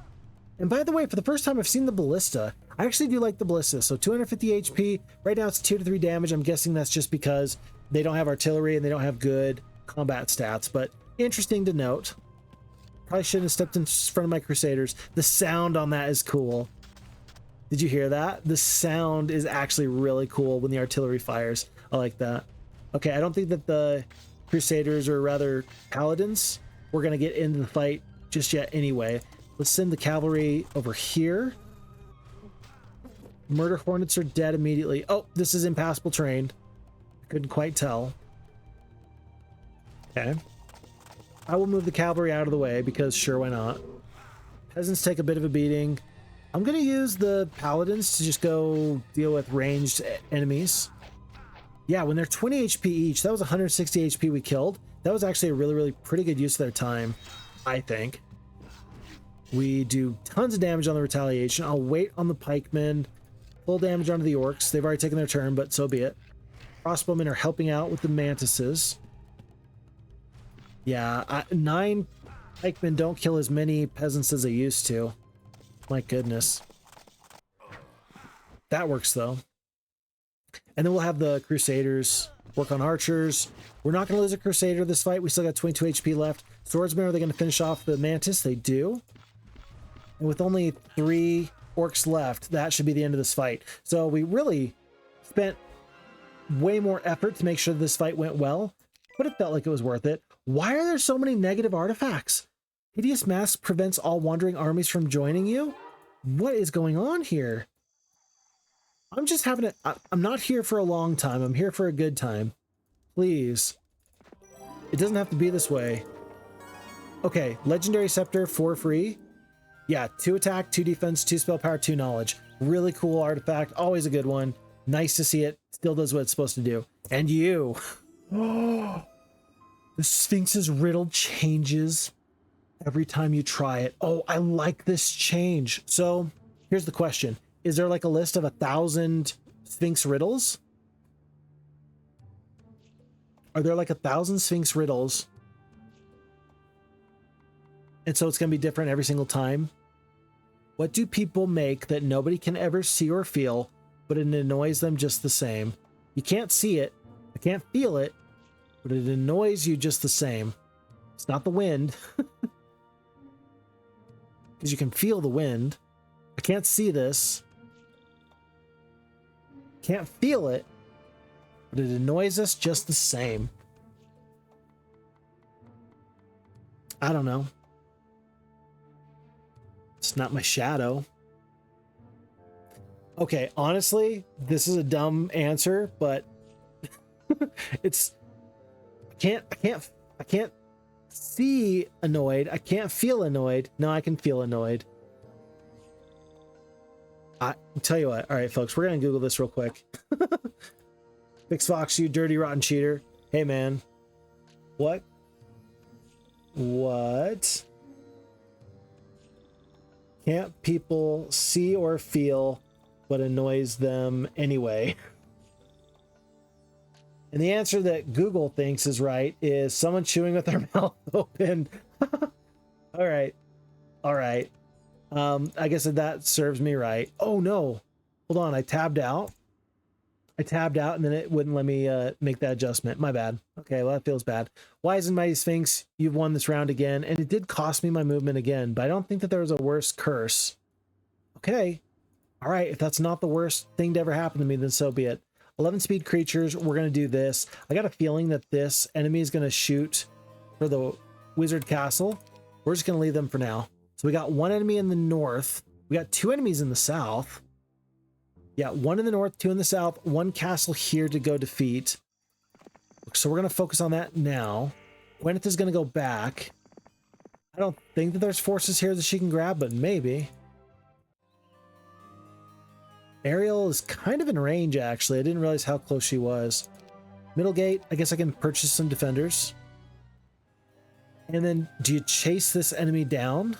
S1: And by the way, for the first time, I've seen the ballista. I actually do like the ballista. So 250 HP. Right now it's 2 to 3 damage. I'm guessing that's just because they don't have artillery and they don't have good combat stats, but interesting to note. Probably shouldn't have stepped in front of my crusaders. The sound on that is cool. Did you hear that? The sound is actually really cool when the artillery fires. I like that. Okay, I don't think that the crusaders, or rather paladins, we're going to get into the fight just yet anyway. Let's send the cavalry over here. Murder hornets are dead immediately. Oh, this is impassable terrain. Couldn't quite tell. Okay. I will move the cavalry out of the way because sure, why not? Peasants take a bit of a beating. I'm going to use the paladins to just go deal with ranged enemies. Yeah, when they're 20 HP each, that was 160 HP we killed. That was actually a really, really pretty good use of their time, I think. We do tons of damage on the retaliation. I'll wait on the pikemen. Full damage onto the orcs. They've already taken their turn, but so be it. Crossbowmen are helping out with the mantises. Yeah, 9 pikemen don't kill as many peasants as they used to. My goodness. That works, though. And then we'll have the crusaders work on archers. We're not going to lose a crusader this fight. We still got 22 HP left. Swordsmen, are they going to finish off the mantis? They do. And with only 3 orcs left, that should be the end of this fight. So we really spent way more effort to make sure this fight went well, but it felt like it was worth it. Why are there so many negative artifacts? Hideous Mask prevents all wandering armies from joining you? What is going on here? I'm just having I'm not here for a long time. I'm here for a good time. Please. It doesn't have to be this way. Okay, Legendary Scepter for free. Yeah, 2 attack, 2 defense, 2 spell power, 2 knowledge. Really cool artifact. Always a good one. Nice to see it. Still does what it's supposed to do. And you. Oh, the Sphinx's riddle changes every time you try it. Oh, I like this change. So here's the question. Is there like a list of 1,000 Sphinx riddles? Are there like 1,000 Sphinx riddles? And so it's going to be different every single time. What do people make that nobody can ever see or feel, but it annoys them just the same? You can't see it. I can't feel it, but it annoys you just the same. It's not the wind. Because you can feel the wind. I can't see this. Can't feel it, but it annoys us just the same. I don't know. It's not my shadow. Okay, honestly, this is a dumb answer, but it's I can't see annoyed. I can't feel annoyed. No, I can feel annoyed. I'll tell you what. All right, folks, we're going to Google this real quick. Phixfox, you dirty, rotten cheater. Hey, man. What? Can't people see or feel what annoys them anyway? And the answer that Google thinks is right is someone chewing with their mouth open. All right. All right. I guess that serves me right. Oh no, hold on. I tabbed out. I tabbed out and then it wouldn't let me make that adjustment. My bad. Okay, well, that feels bad. Wise and Mighty Sphinx, you've won this round again, and it did cost me my movement again, but I don't think that there was a worse curse. Okay. All right, if that's not the worst thing to ever happen to me, then so be it. 11 speed creatures, we're going to do this. I got a feeling that this enemy is going to shoot for the wizard castle. We're just going to leave them for now. So we got one enemy in the north. We got two enemies in the south. Yeah, one in the north, two in the south, one castle here to go defeat. So we're going to focus on that now. Gwyneth is going to go back. I don't think that there's forces here that she can grab, but maybe. Ariel is kind of in range, actually. I didn't realize how close she was. Middle gate, I guess I can purchase some defenders. And then, do you chase this enemy down?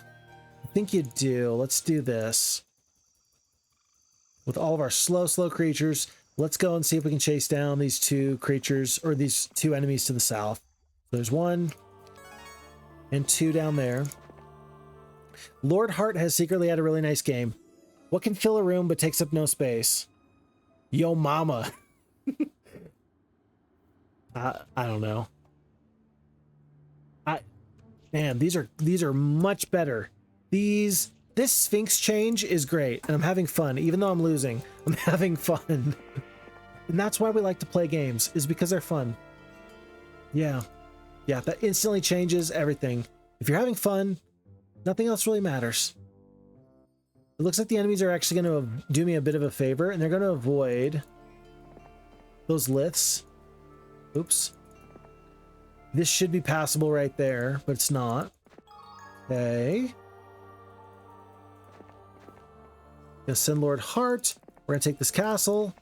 S1: I think you do. Let's do this. With all of our slow creatures, let's go and see if we can chase down these two creatures, or these two enemies to the south. There's one and two down there. Lord Hart has secretly had a really nice game. What can fill a room but takes up no space? Yo mama. I don't know. Man, these are much better. This Sphinx change is great, and I'm having fun. Even though I'm losing, I'm having fun. And that's why we like to play games, is because they're fun. Yeah, that instantly changes everything. If you're having fun, nothing else really matters. It looks like the enemies are actually going to do me a bit of a favor, and they're going to avoid those liths. Oops. This should be passable right there, but it's not. Okay. Gonna send Lord Hart. We're gonna take this castle.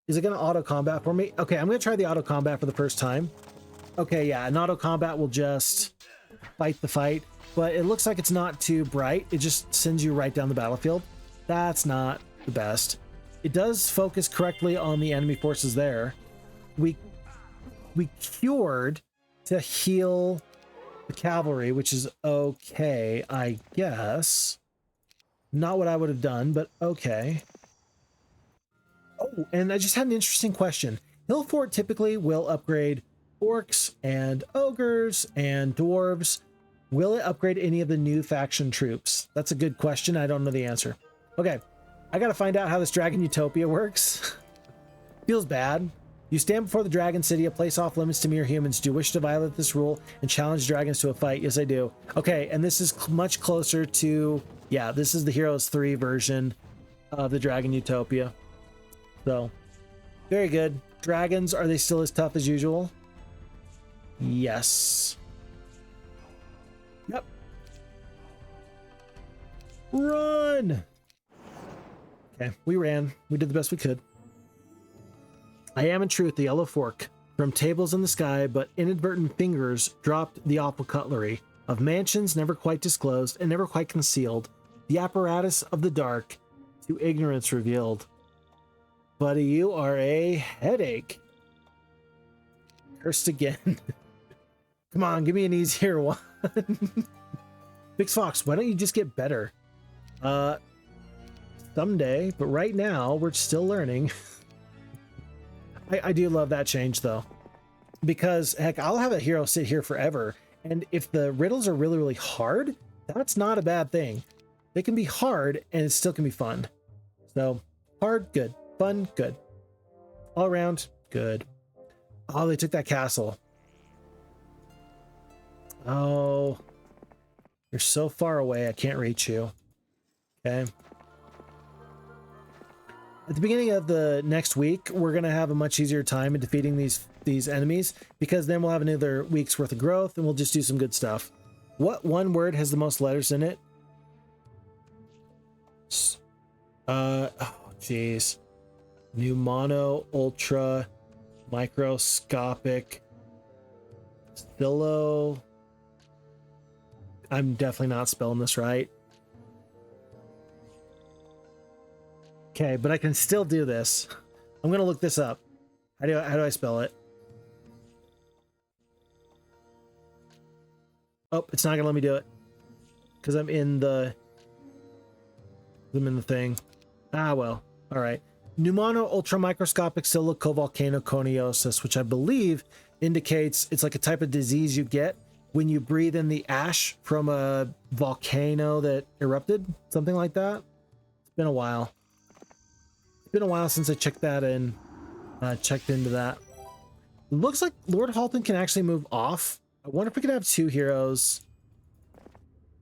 S1: Is it gonna auto combat for me? Okay, I'm gonna try the auto combat for the first time. Okay, yeah, an auto combat will just fight the fight, but it looks like it's not too bright. It just sends you right down the battlefield. That's not the best. It does focus correctly on the enemy forces there. We cured to heal the cavalry, which is okay, I guess. Not what I would have done, but okay. Oh, and I just had an interesting question. Hillfort typically will upgrade orcs and ogres and dwarves. Will it upgrade any of the new faction troops? That's a good question. I don't know the answer. Okay, I gotta find out how this Dragon Utopia works. Feels bad. You stand before the Dragon City, place off limits to mere humans. Do you wish to violate this rule and challenge dragons to a fight? Yes, I do. Okay, and this is much closer to... Yeah, this is the Heroes 3 version of the Dragon Utopia. So, very good. Dragons, are they still as tough as usual? Yes. Yep. Run! Okay, we ran. We did the best we could. I am in truth the yellow fork, from tables in the sky, but inadvertent fingers dropped the awful cutlery of mansions never quite disclosed and never quite concealed, the apparatus of the dark to ignorance revealed. Buddy, you are a headache. Cursed again. Come on, give me an easier one. Phixfox, why don't you just get better? Someday, but right now we're still learning. I do love that change though, because heck, I'll have a hero sit here forever, and if the riddles are really hard, that's not a bad thing. They can be hard and it still can be fun. So hard, good. Fun, good. All around, good. Oh, they took that castle. Oh, you're so far away, I can't reach you. Okay. At the beginning of the next week, we're going to have a much easier time in defeating these enemies, because then we'll have another week's worth of growth and we'll just do some good stuff. What one word has the most letters in it? Oh, jeez. Pneumono, ultra, microscopic, stilo. I'm definitely not spelling this right. Okay, but I can still do this. I'm gonna look this up. How do I spell it? Oh, it's not gonna let me do it because I'm in the thing. Ah, well, all right. pneumono ultramicroscopic silicovolcanoconiosis, which I believe indicates it's like a type of disease you get when you breathe in the ash from a volcano that erupted, something like that. It's been a while. It's been a while since I checked that in, checked into that. It looks like Lord Halton can actually move off. I wonder if we could have two heroes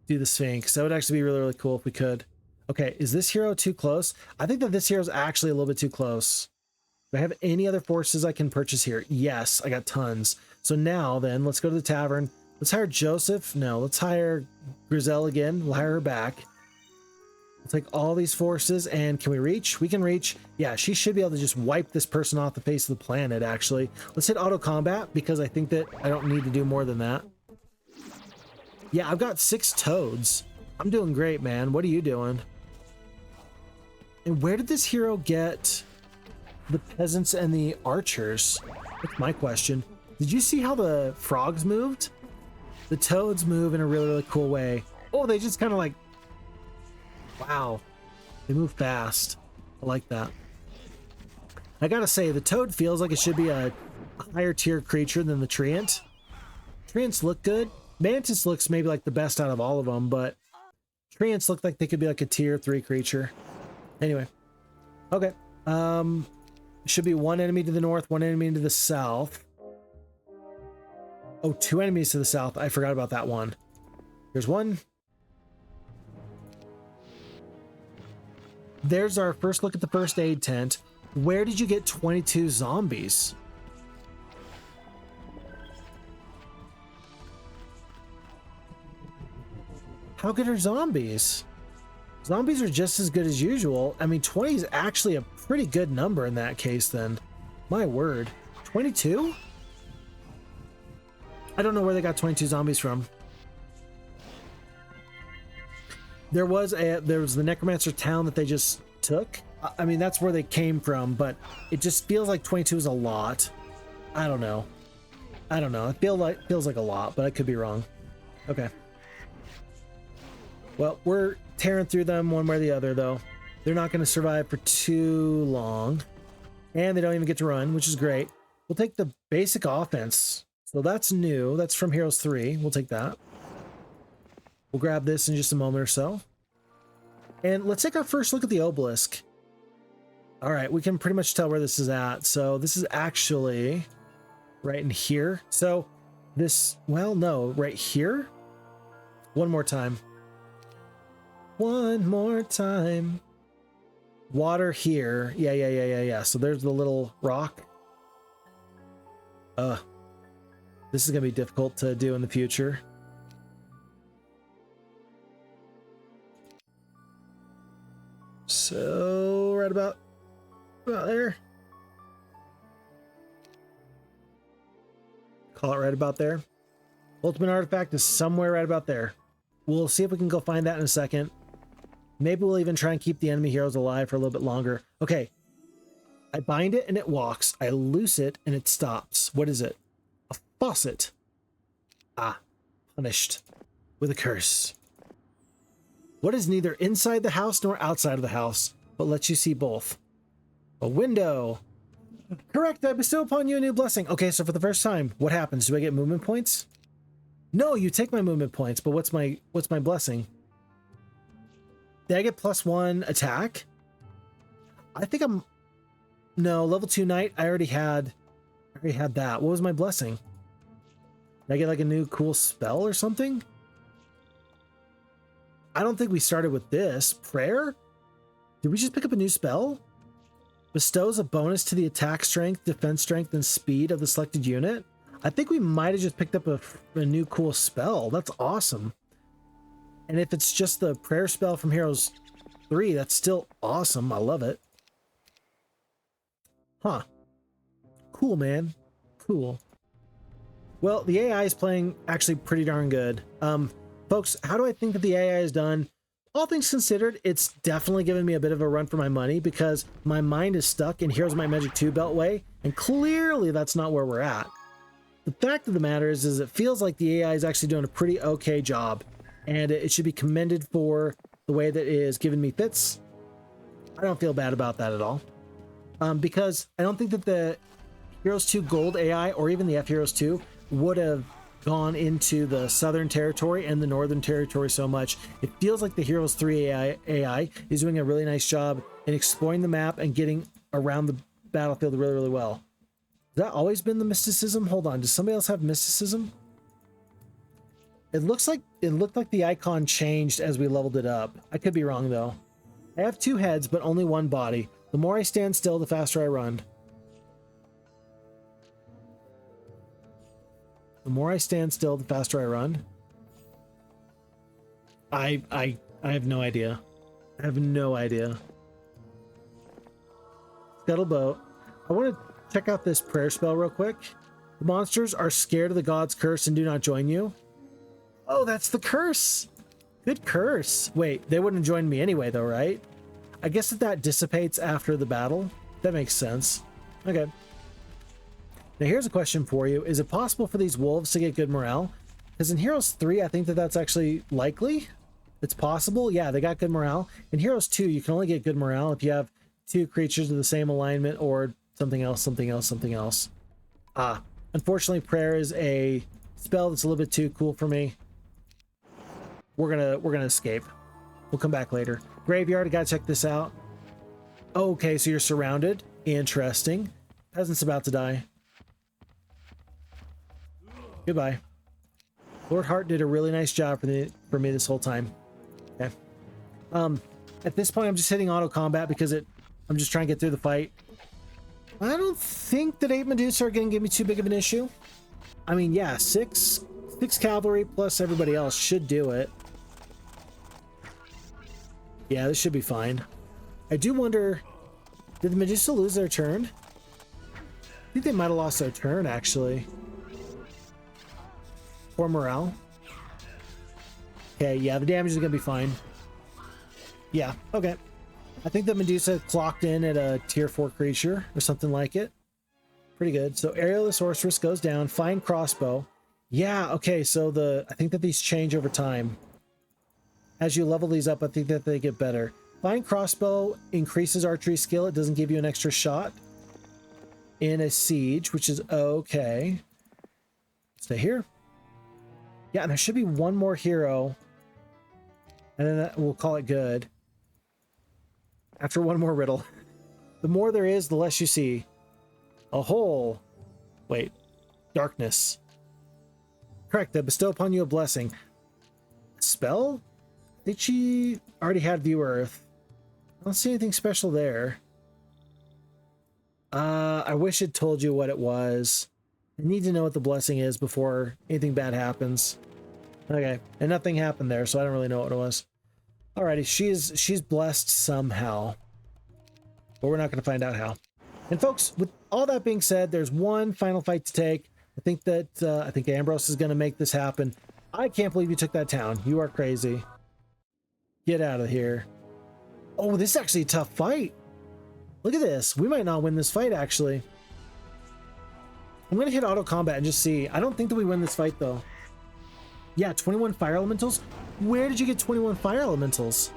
S1: do the Sphinx. That would actually be really, really cool if we could. Okay, is this hero too close? I think that this hero is actually a little bit too close. Do I have any other forces I can purchase here? Yes, I got tons. So now then, let's go to the tavern. Let's hire Joseph. No, let's hire Grizel again. We'll hire her back. We'll take all these forces, and can we reach? We can reach. Yeah, she should be able to just wipe this person off the face of the planet, actually. Let's hit auto combat, because I think that I don't need to do more than that. Yeah, I've got 6 toads. I'm doing great, man. What are you doing? And where did this hero get the peasants and the archers? That's my question. Did you see how the frogs moved? The toads move in a really, really cool way. Oh, they just kind of like, wow. They move fast. I like that. I gotta say, the toad feels like it should be a higher tier creature than the treant. Treants look good. Mantis looks maybe like the best out of all of them, but treants look like they could be like a tier 3 creature. Anyway, okay. Should be 1 enemy to the north, 1 enemy to the south. Oh, 2 enemies to the south. I forgot about that one. Here's one. There's our first look at the first aid tent. Where did you get 22 zombies? How good are zombies? Zombies are just as good as usual. I mean, 20 is actually a pretty good number in that case then. My word. 22? I don't know where they got 22 zombies from. There was the Necromancer town that they just took. I mean, that's where they came from, but it just feels like 22 is a lot. I don't know. It feels like a lot, but I could be wrong. Okay. Well, we're tearing through them one way or the other, though. They're not going to survive for too long. And they don't even get to run, which is great. We'll take the basic offense. So that's new. That's from Heroes 3. We'll take that. We'll grab this in just a moment or so. And let's take our first look at the obelisk. All right, we can pretty much tell where this is at. So this is actually right in here. So this, well, no, right here. One more time. One more time. Water here. Yeah. So there's the little rock. This is gonna be difficult to do in the future. So right about there. Call it right about there. Ultimate artifact is somewhere right about there. We'll see if we can go find that in a second. Maybe we'll even try and keep the enemy heroes alive for a little bit longer. Okay. I bind it and it walks. I loose it and it stops. What is it? A faucet. Ah, punished with a curse. What is neither inside the house nor outside of the house, but lets you see both? A window. Correct, I bestow upon you a new blessing. Okay, so for the first time, what happens? Do I get movement points? No, you take my movement points, but what's my blessing? Did I get +1 attack? I think I'm... No, level 2 knight, I already had that. What was my blessing? Did I get like a new cool spell or something? I don't think we started with this. Prayer? Did we just pick up a new spell? Bestows a bonus to the attack strength, defense strength, and speed of the selected unit? I think we might have just picked up a new cool spell. That's awesome. And if it's just the prayer spell from Heroes 3, that's still awesome. I love it. Huh. Cool, man. Cool. Well, the AI is playing actually pretty darn good. Folks, how do I think that the AI is done? All things considered, it's definitely given me a bit of a run for my money because my mind is stuck in Heroes of Might and Magic 2 Beltway, and clearly that's not where we're at. The fact of the matter is it feels like the AI is actually doing a pretty okay job, and it should be commended for the way that it is giving me fits. I don't feel bad about that at all. because I don't think that the Heroes 2 Gold AI or even the F Heroes 2 would have gone into the Southern Territory and the Northern Territory so much. It feels like the Heroes 3 AI is doing a really nice job in exploring the map and getting around the battlefield really, really well. Has that always been the mysticism? Hold on, does somebody else have mysticism? It looked like the icon changed as we leveled it up. I could be wrong though. I have 2 heads, but only 1 body. The more I stand still, the faster I run. The more I stand still, the faster I run. I have no idea. I have no idea. Scuttleboat. I want to check out this prayer spell real quick. The monsters are scared of the god's curse and do not join you. Oh, that's the curse. Good curse. Wait, they wouldn't join me anyway though, right? I guess that dissipates after the battle. That makes sense. Okay. Now here's a question for you. Is it possible for these wolves to get good morale? Because in Heroes 3, I think that that's actually likely. It's possible. Yeah, they got good morale. In Heroes 2, you can only get good morale if you have 2 creatures of the same alignment or something else, something else, something else. Unfortunately, prayer is a spell that's a little bit too cool for me. We're gonna escape. We'll come back later. Graveyard, I gotta check this out. Okay, so you're surrounded. Interesting. Peasant's about to die. Goodbye. Lord Hart did a really nice job for me this whole time. Okay. At this point, I'm just hitting auto combat because I'm just trying to get through the fight. I don't think that 8 Medusa are going to give me too big of an issue. I mean, yeah, 6 cavalry plus everybody else should do it. Yeah, this should be fine. I do wonder, did the Medusa lose their turn? I think they might have lost their turn, actually. Or morale. Okay, yeah, the damage is going to be fine. Yeah, okay. I think the Medusa clocked in at a tier 4 creature or something like it. Pretty good. So Ariel the Sorceress goes down. Fine Crossbow. Yeah, okay, so I think that these change over time. As you level these up, I think that they get better. Fine Crossbow increases archery skill. It doesn't give you an extra shot in a siege, which is okay. Stay here. Yeah, and there should be one more hero. And then we'll call it good. After one more riddle. The more there is, the less you see. A hole. Wait. Darkness. Correct. That bestow upon you a blessing. Spell? I think she already had View Earth. I don't see anything special there. I wish it told you what it was. I need to know what the blessing is before anything bad happens. Okay, and nothing happened there, so I don't really know what it was. Alrighty, she's blessed somehow. But we're not going to find out how. And folks, with all that being said, there's one final fight to take. I think Ambrose is going to make this happen. I can't believe you took that town. You are crazy. Get out of here. Oh, this is actually a tough fight. Look at this. We might not win this fight, actually. I'm going to hit auto combat and just see. I don't think that we win this fight, though. Yeah, 21 fire elementals? Where did you get 21 fire elementals?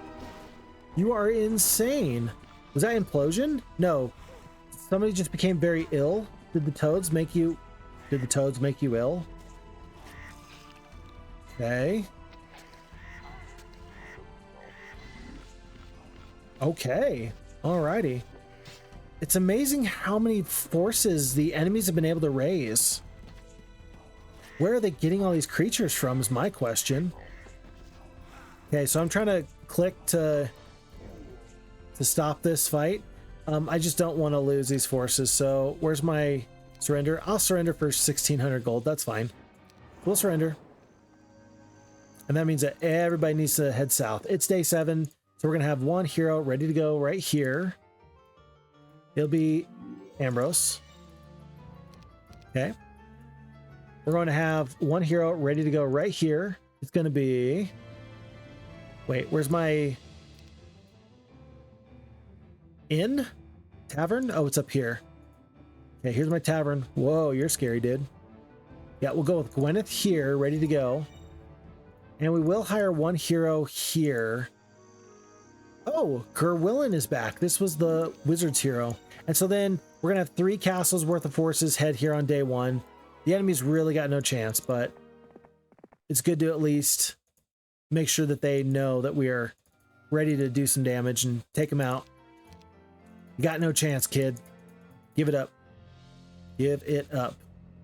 S1: You are insane. Was that implosion? No. Somebody just became very ill. Did the toads make you ill? Okay. Okay. Alrighty. It's amazing how many forces the enemies have been able to raise. Where are they getting all these creatures from is my question. Okay, so I'm trying to click to stop this fight. I just don't want to lose these forces. So where's my surrender? I'll surrender for 1,600 gold. That's fine. We'll surrender. And that means that everybody needs to head south. It's day 7. So we're going to have one hero ready to go right here. It'll be Ambrose. Okay. We're going to have one hero ready to go right here. It's going to be... Wait, where's my... Inn? Tavern? Oh, it's up here. Okay, here's my tavern. Whoa, you're scary, dude. Yeah, we'll go with Gwyneth here, ready to go. And we will hire one hero here. Oh, Gerwillin is back. This was the wizard's hero. And so then we're going to have 3 castles worth of forces head here on day 1. The enemy's really got no chance, but it's good to at least make sure that they know that we are ready to do some damage and take them out. You got no chance, kid. Give it up. Give it up.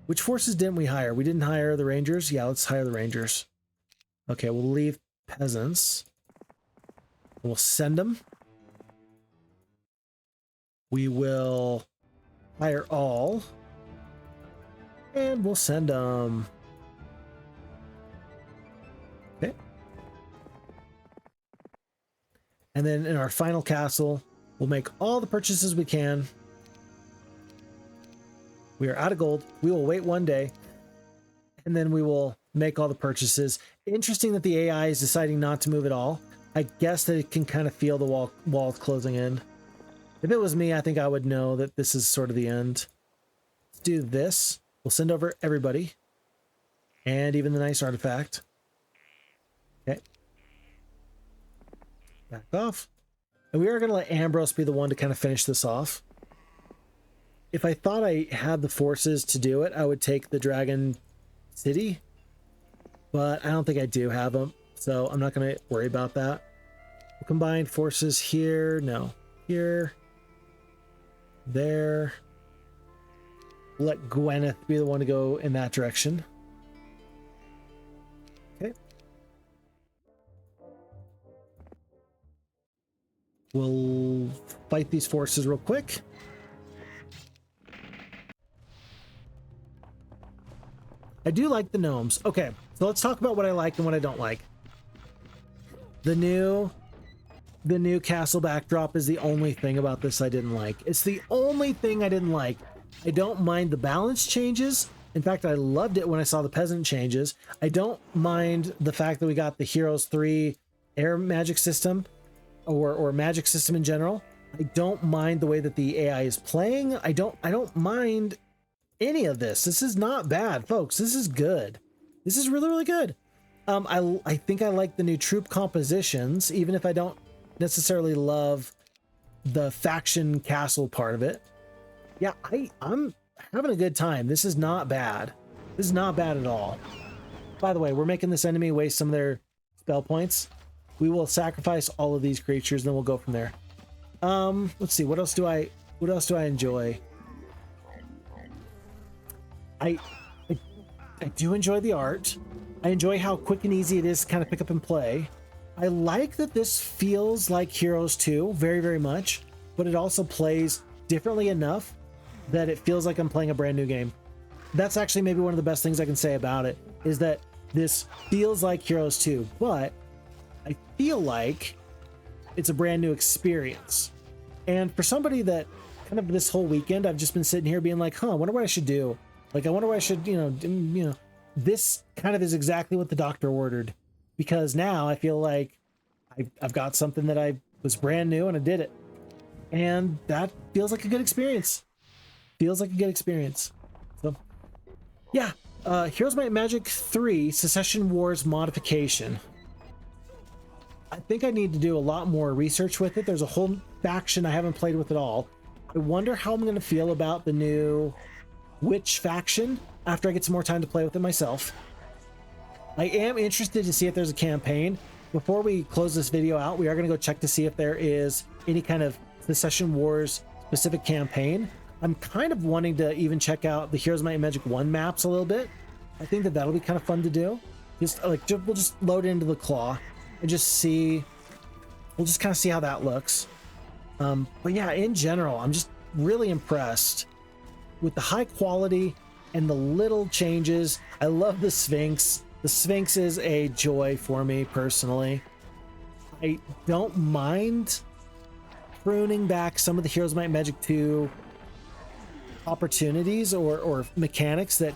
S1: Which forces didn't we hire? We didn't hire the Rangers? Yeah, let's hire the Rangers. Okay, we'll leave peasants. We'll send them. We will hire all. And we'll send them. Okay. And then in our final castle, we'll make all the purchases we can. We are out of gold. We will wait 1 day. And then we will make all the purchases. Interesting that the AI is deciding not to move at all. I guess that it can kind of feel the walls closing in. If it was me, I think I would know that this is sort of the end. Let's do this. We'll send over everybody. And even the nice artifact. Okay. Back off. And we are going to let Ambrose be the one to kind of finish this off. If I thought I had the forces to do it, I would take the Dragon City. But I don't think I do have them. So I'm not going to worry about that. We'll combine forces here. No. Here. There. Let Gwyneth be the one to go in that direction. Okay. We'll fight these forces real quick. I do like the gnomes. Okay, so let's talk about what I like and what I don't like. The new castle backdrop is the only thing about this I didn't like. It's the only thing I didn't like. I don't mind the balance changes. In fact, I loved it when I saw the peasant changes. I don't mind the fact that we got the Heroes 3 air magic system or magic system in general. I don't mind the way that the AI is playing. I don't mind any of this. This is not bad, folks. This is good. This is really, really good. I think I like the new troop compositions, even if I don't necessarily love the faction castle part of it. Yeah, I'm having a good time. This is not bad. This is not bad at all. By the way, we're making this enemy waste some of their spell points. We will sacrifice all of these creatures, then we'll go from there. Let's see. What else do I enjoy? I do enjoy the art. I enjoy how quick and easy it is to kind of pick up and play. I like that this feels like Heroes 2 very, very much, but it also plays differently enough that it feels like I'm playing a brand new game. That's actually maybe one of the best things I can say about it, is that this feels like Heroes 2, but I feel like it's a brand new experience. And for somebody that kind of this whole weekend, I've just been sitting here being like, I wonder what I should do. Like, I wonder what I should, this kind of is exactly what the doctor ordered, because now I feel like I've got something that I was brand new and I did it. And that feels like a good experience. Feels like a good experience. So, yeah. Heroes Might and Magic 3 Secession Wars Modification. I think I need to do a lot more research with it. There's a whole faction I haven't played with at all. I wonder how I'm going to feel about the new Witch faction after I get some more time to play with it myself. I am interested to see if there's a campaign. Before we close this video out, we are going to go check to see if there is any kind of Secession Wars specific campaign. I'm kind of wanting to even check out the Heroes Might and Magic 1 maps a little bit. I think that that'll be kind of fun to do. We'll just load into the claw and just see. We'll just kind of see how that looks. But yeah, in general, I'm just really impressed with the high quality and the little changes. I love the Sphinx. The Sphinx is a joy for me personally. I don't mind pruning back some of the Heroes Might and Magic 2 opportunities or mechanics that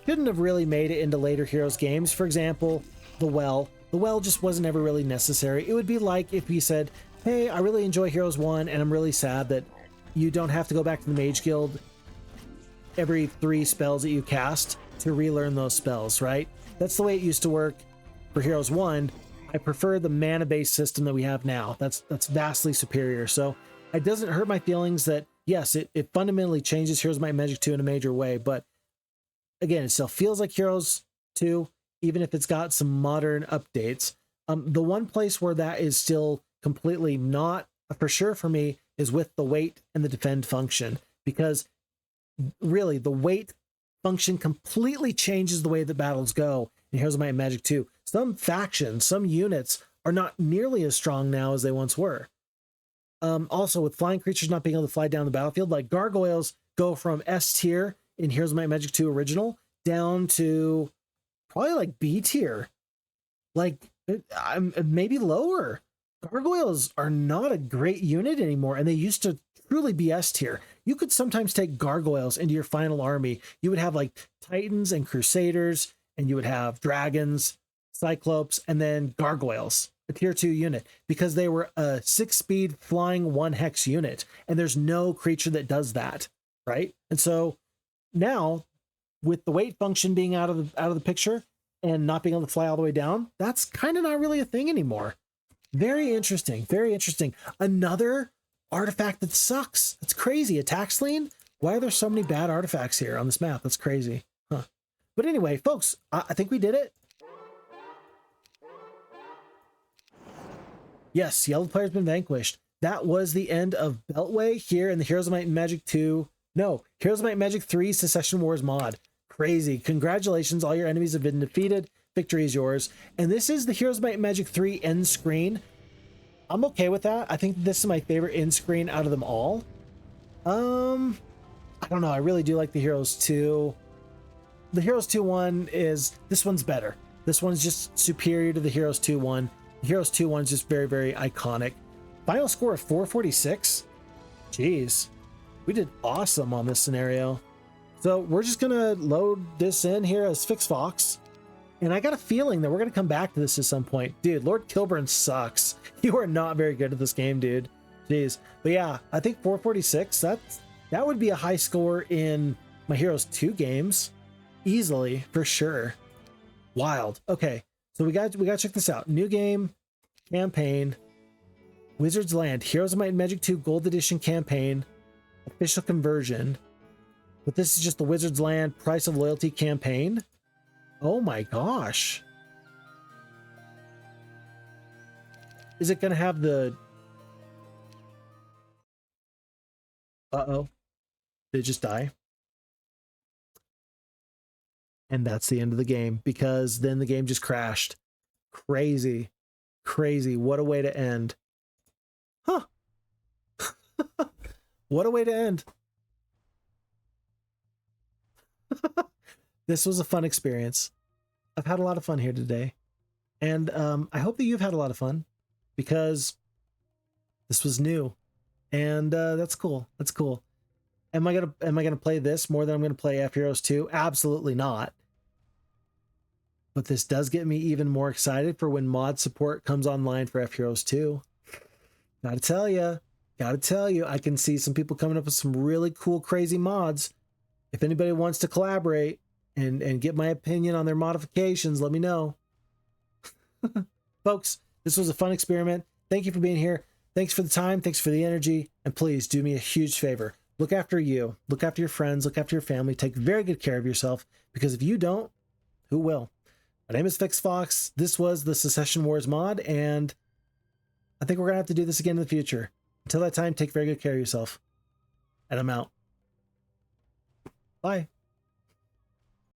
S1: shouldn't have really made it into later Heroes games. For example, the well. The well just wasn't ever really necessary. It would be like if you said, hey, I really enjoy Heroes 1 and I'm really sad that you don't have to go back to the Mage Guild every 3 spells that you cast to relearn those spells, right? That's the way it used to work for Heroes 1. I prefer the mana-based system that we have now. That's vastly superior. So it doesn't hurt my feelings that yes, it fundamentally changes Heroes of Might and Magic 2 in a major way, but again, it still feels like Heroes 2, even if it's got some modern updates. The one place where that is still completely not for sure for me is with the wait and the defend function, because really the wait function completely changes the way that battles go in Heroes of Might and Magic 2. Some factions, some units are not nearly as strong now as they once were. Also, with flying creatures not being able to fly down the battlefield, like gargoyles go from S tier in Heroes of Might and Magic 2 original down to probably like B tier, like maybe lower. Gargoyles are not a great unit anymore, and they used to truly be S tier. You could sometimes take gargoyles into your final army. You would have like Titans and Crusaders, and you would have dragons, Cyclopes, and then gargoyles, a tier 2 unit, because they were a 6-speed flying 1-hex unit, and there's no creature that does that, right? And so now, with the weight function being out of the picture and not being able to fly all the way down, that's kind of not really a thing anymore. Very interesting, very interesting. Another artifact that sucks. That's crazy. Attack lean. Why are there so many bad artifacts here on this map? That's crazy. Huh. But anyway, folks, I think we did it. Yes, yellow player's been vanquished. That was the end of Beltway here in the Heroes of Might and Magic 2. No, Heroes of Might and Magic 3 Secession Wars mod. Crazy. Congratulations, all your enemies have been defeated. Victory is yours. And this is the Heroes of Might and Magic 3 end screen. I'm okay with that. I think this is my favorite end screen out of them all. I don't know. I really do like the Heroes 2. The Heroes 2 one is, this one's better. This one's just superior to the Heroes 2 one. The Heroes 2 one's just very, very iconic. Final score of 446. Jeez. We did awesome on this scenario. So we're just going to load this in here as Phixfox. And I got a feeling that we're going to come back to this at some point. Dude, Lord Kilburn sucks. You are not very good at this game, dude. Jeez. But yeah, I think 446, that would be a high score in my Heroes 2 games. Easily, for sure. Wild. Okay, so we got to check this out. New game, campaign, Wizard's Land, Heroes of Might and Magic 2 Gold Edition campaign, official conversion. But this is just the Wizard's Land Price of Loyalty campaign. Oh my gosh. Is it going to have the... Uh-oh. Did it just die? And that's the end of the game, because then the game just crashed. Crazy. Crazy. What a way to end. Huh. What a way to end. This was a fun experience. I've had a lot of fun here today. And I hope that you've had a lot of fun, because this was new. And that's cool. That's cool. Am I gonna play this more than I'm gonna play F Heroes 2? Absolutely not. But this does get me even more excited for when mod support comes online for F Heroes 2. Gotta tell you, I can see some people coming up with some really cool, crazy mods. If anybody wants to collaborate and get my opinion on their modifications, let me know. Folks, this was a fun experiment. Thank you for being here. Thanks for the time. Thanks for the energy. And please do me a huge favor. Look after you. Look after your friends. Look after your family. Take very good care of yourself, because if you don't, who will? My name is Phixfox. This was the Secession Wars mod, and I think we're going to have to do this again in the future. Until that time, take very good care of yourself. And I'm out. Bye.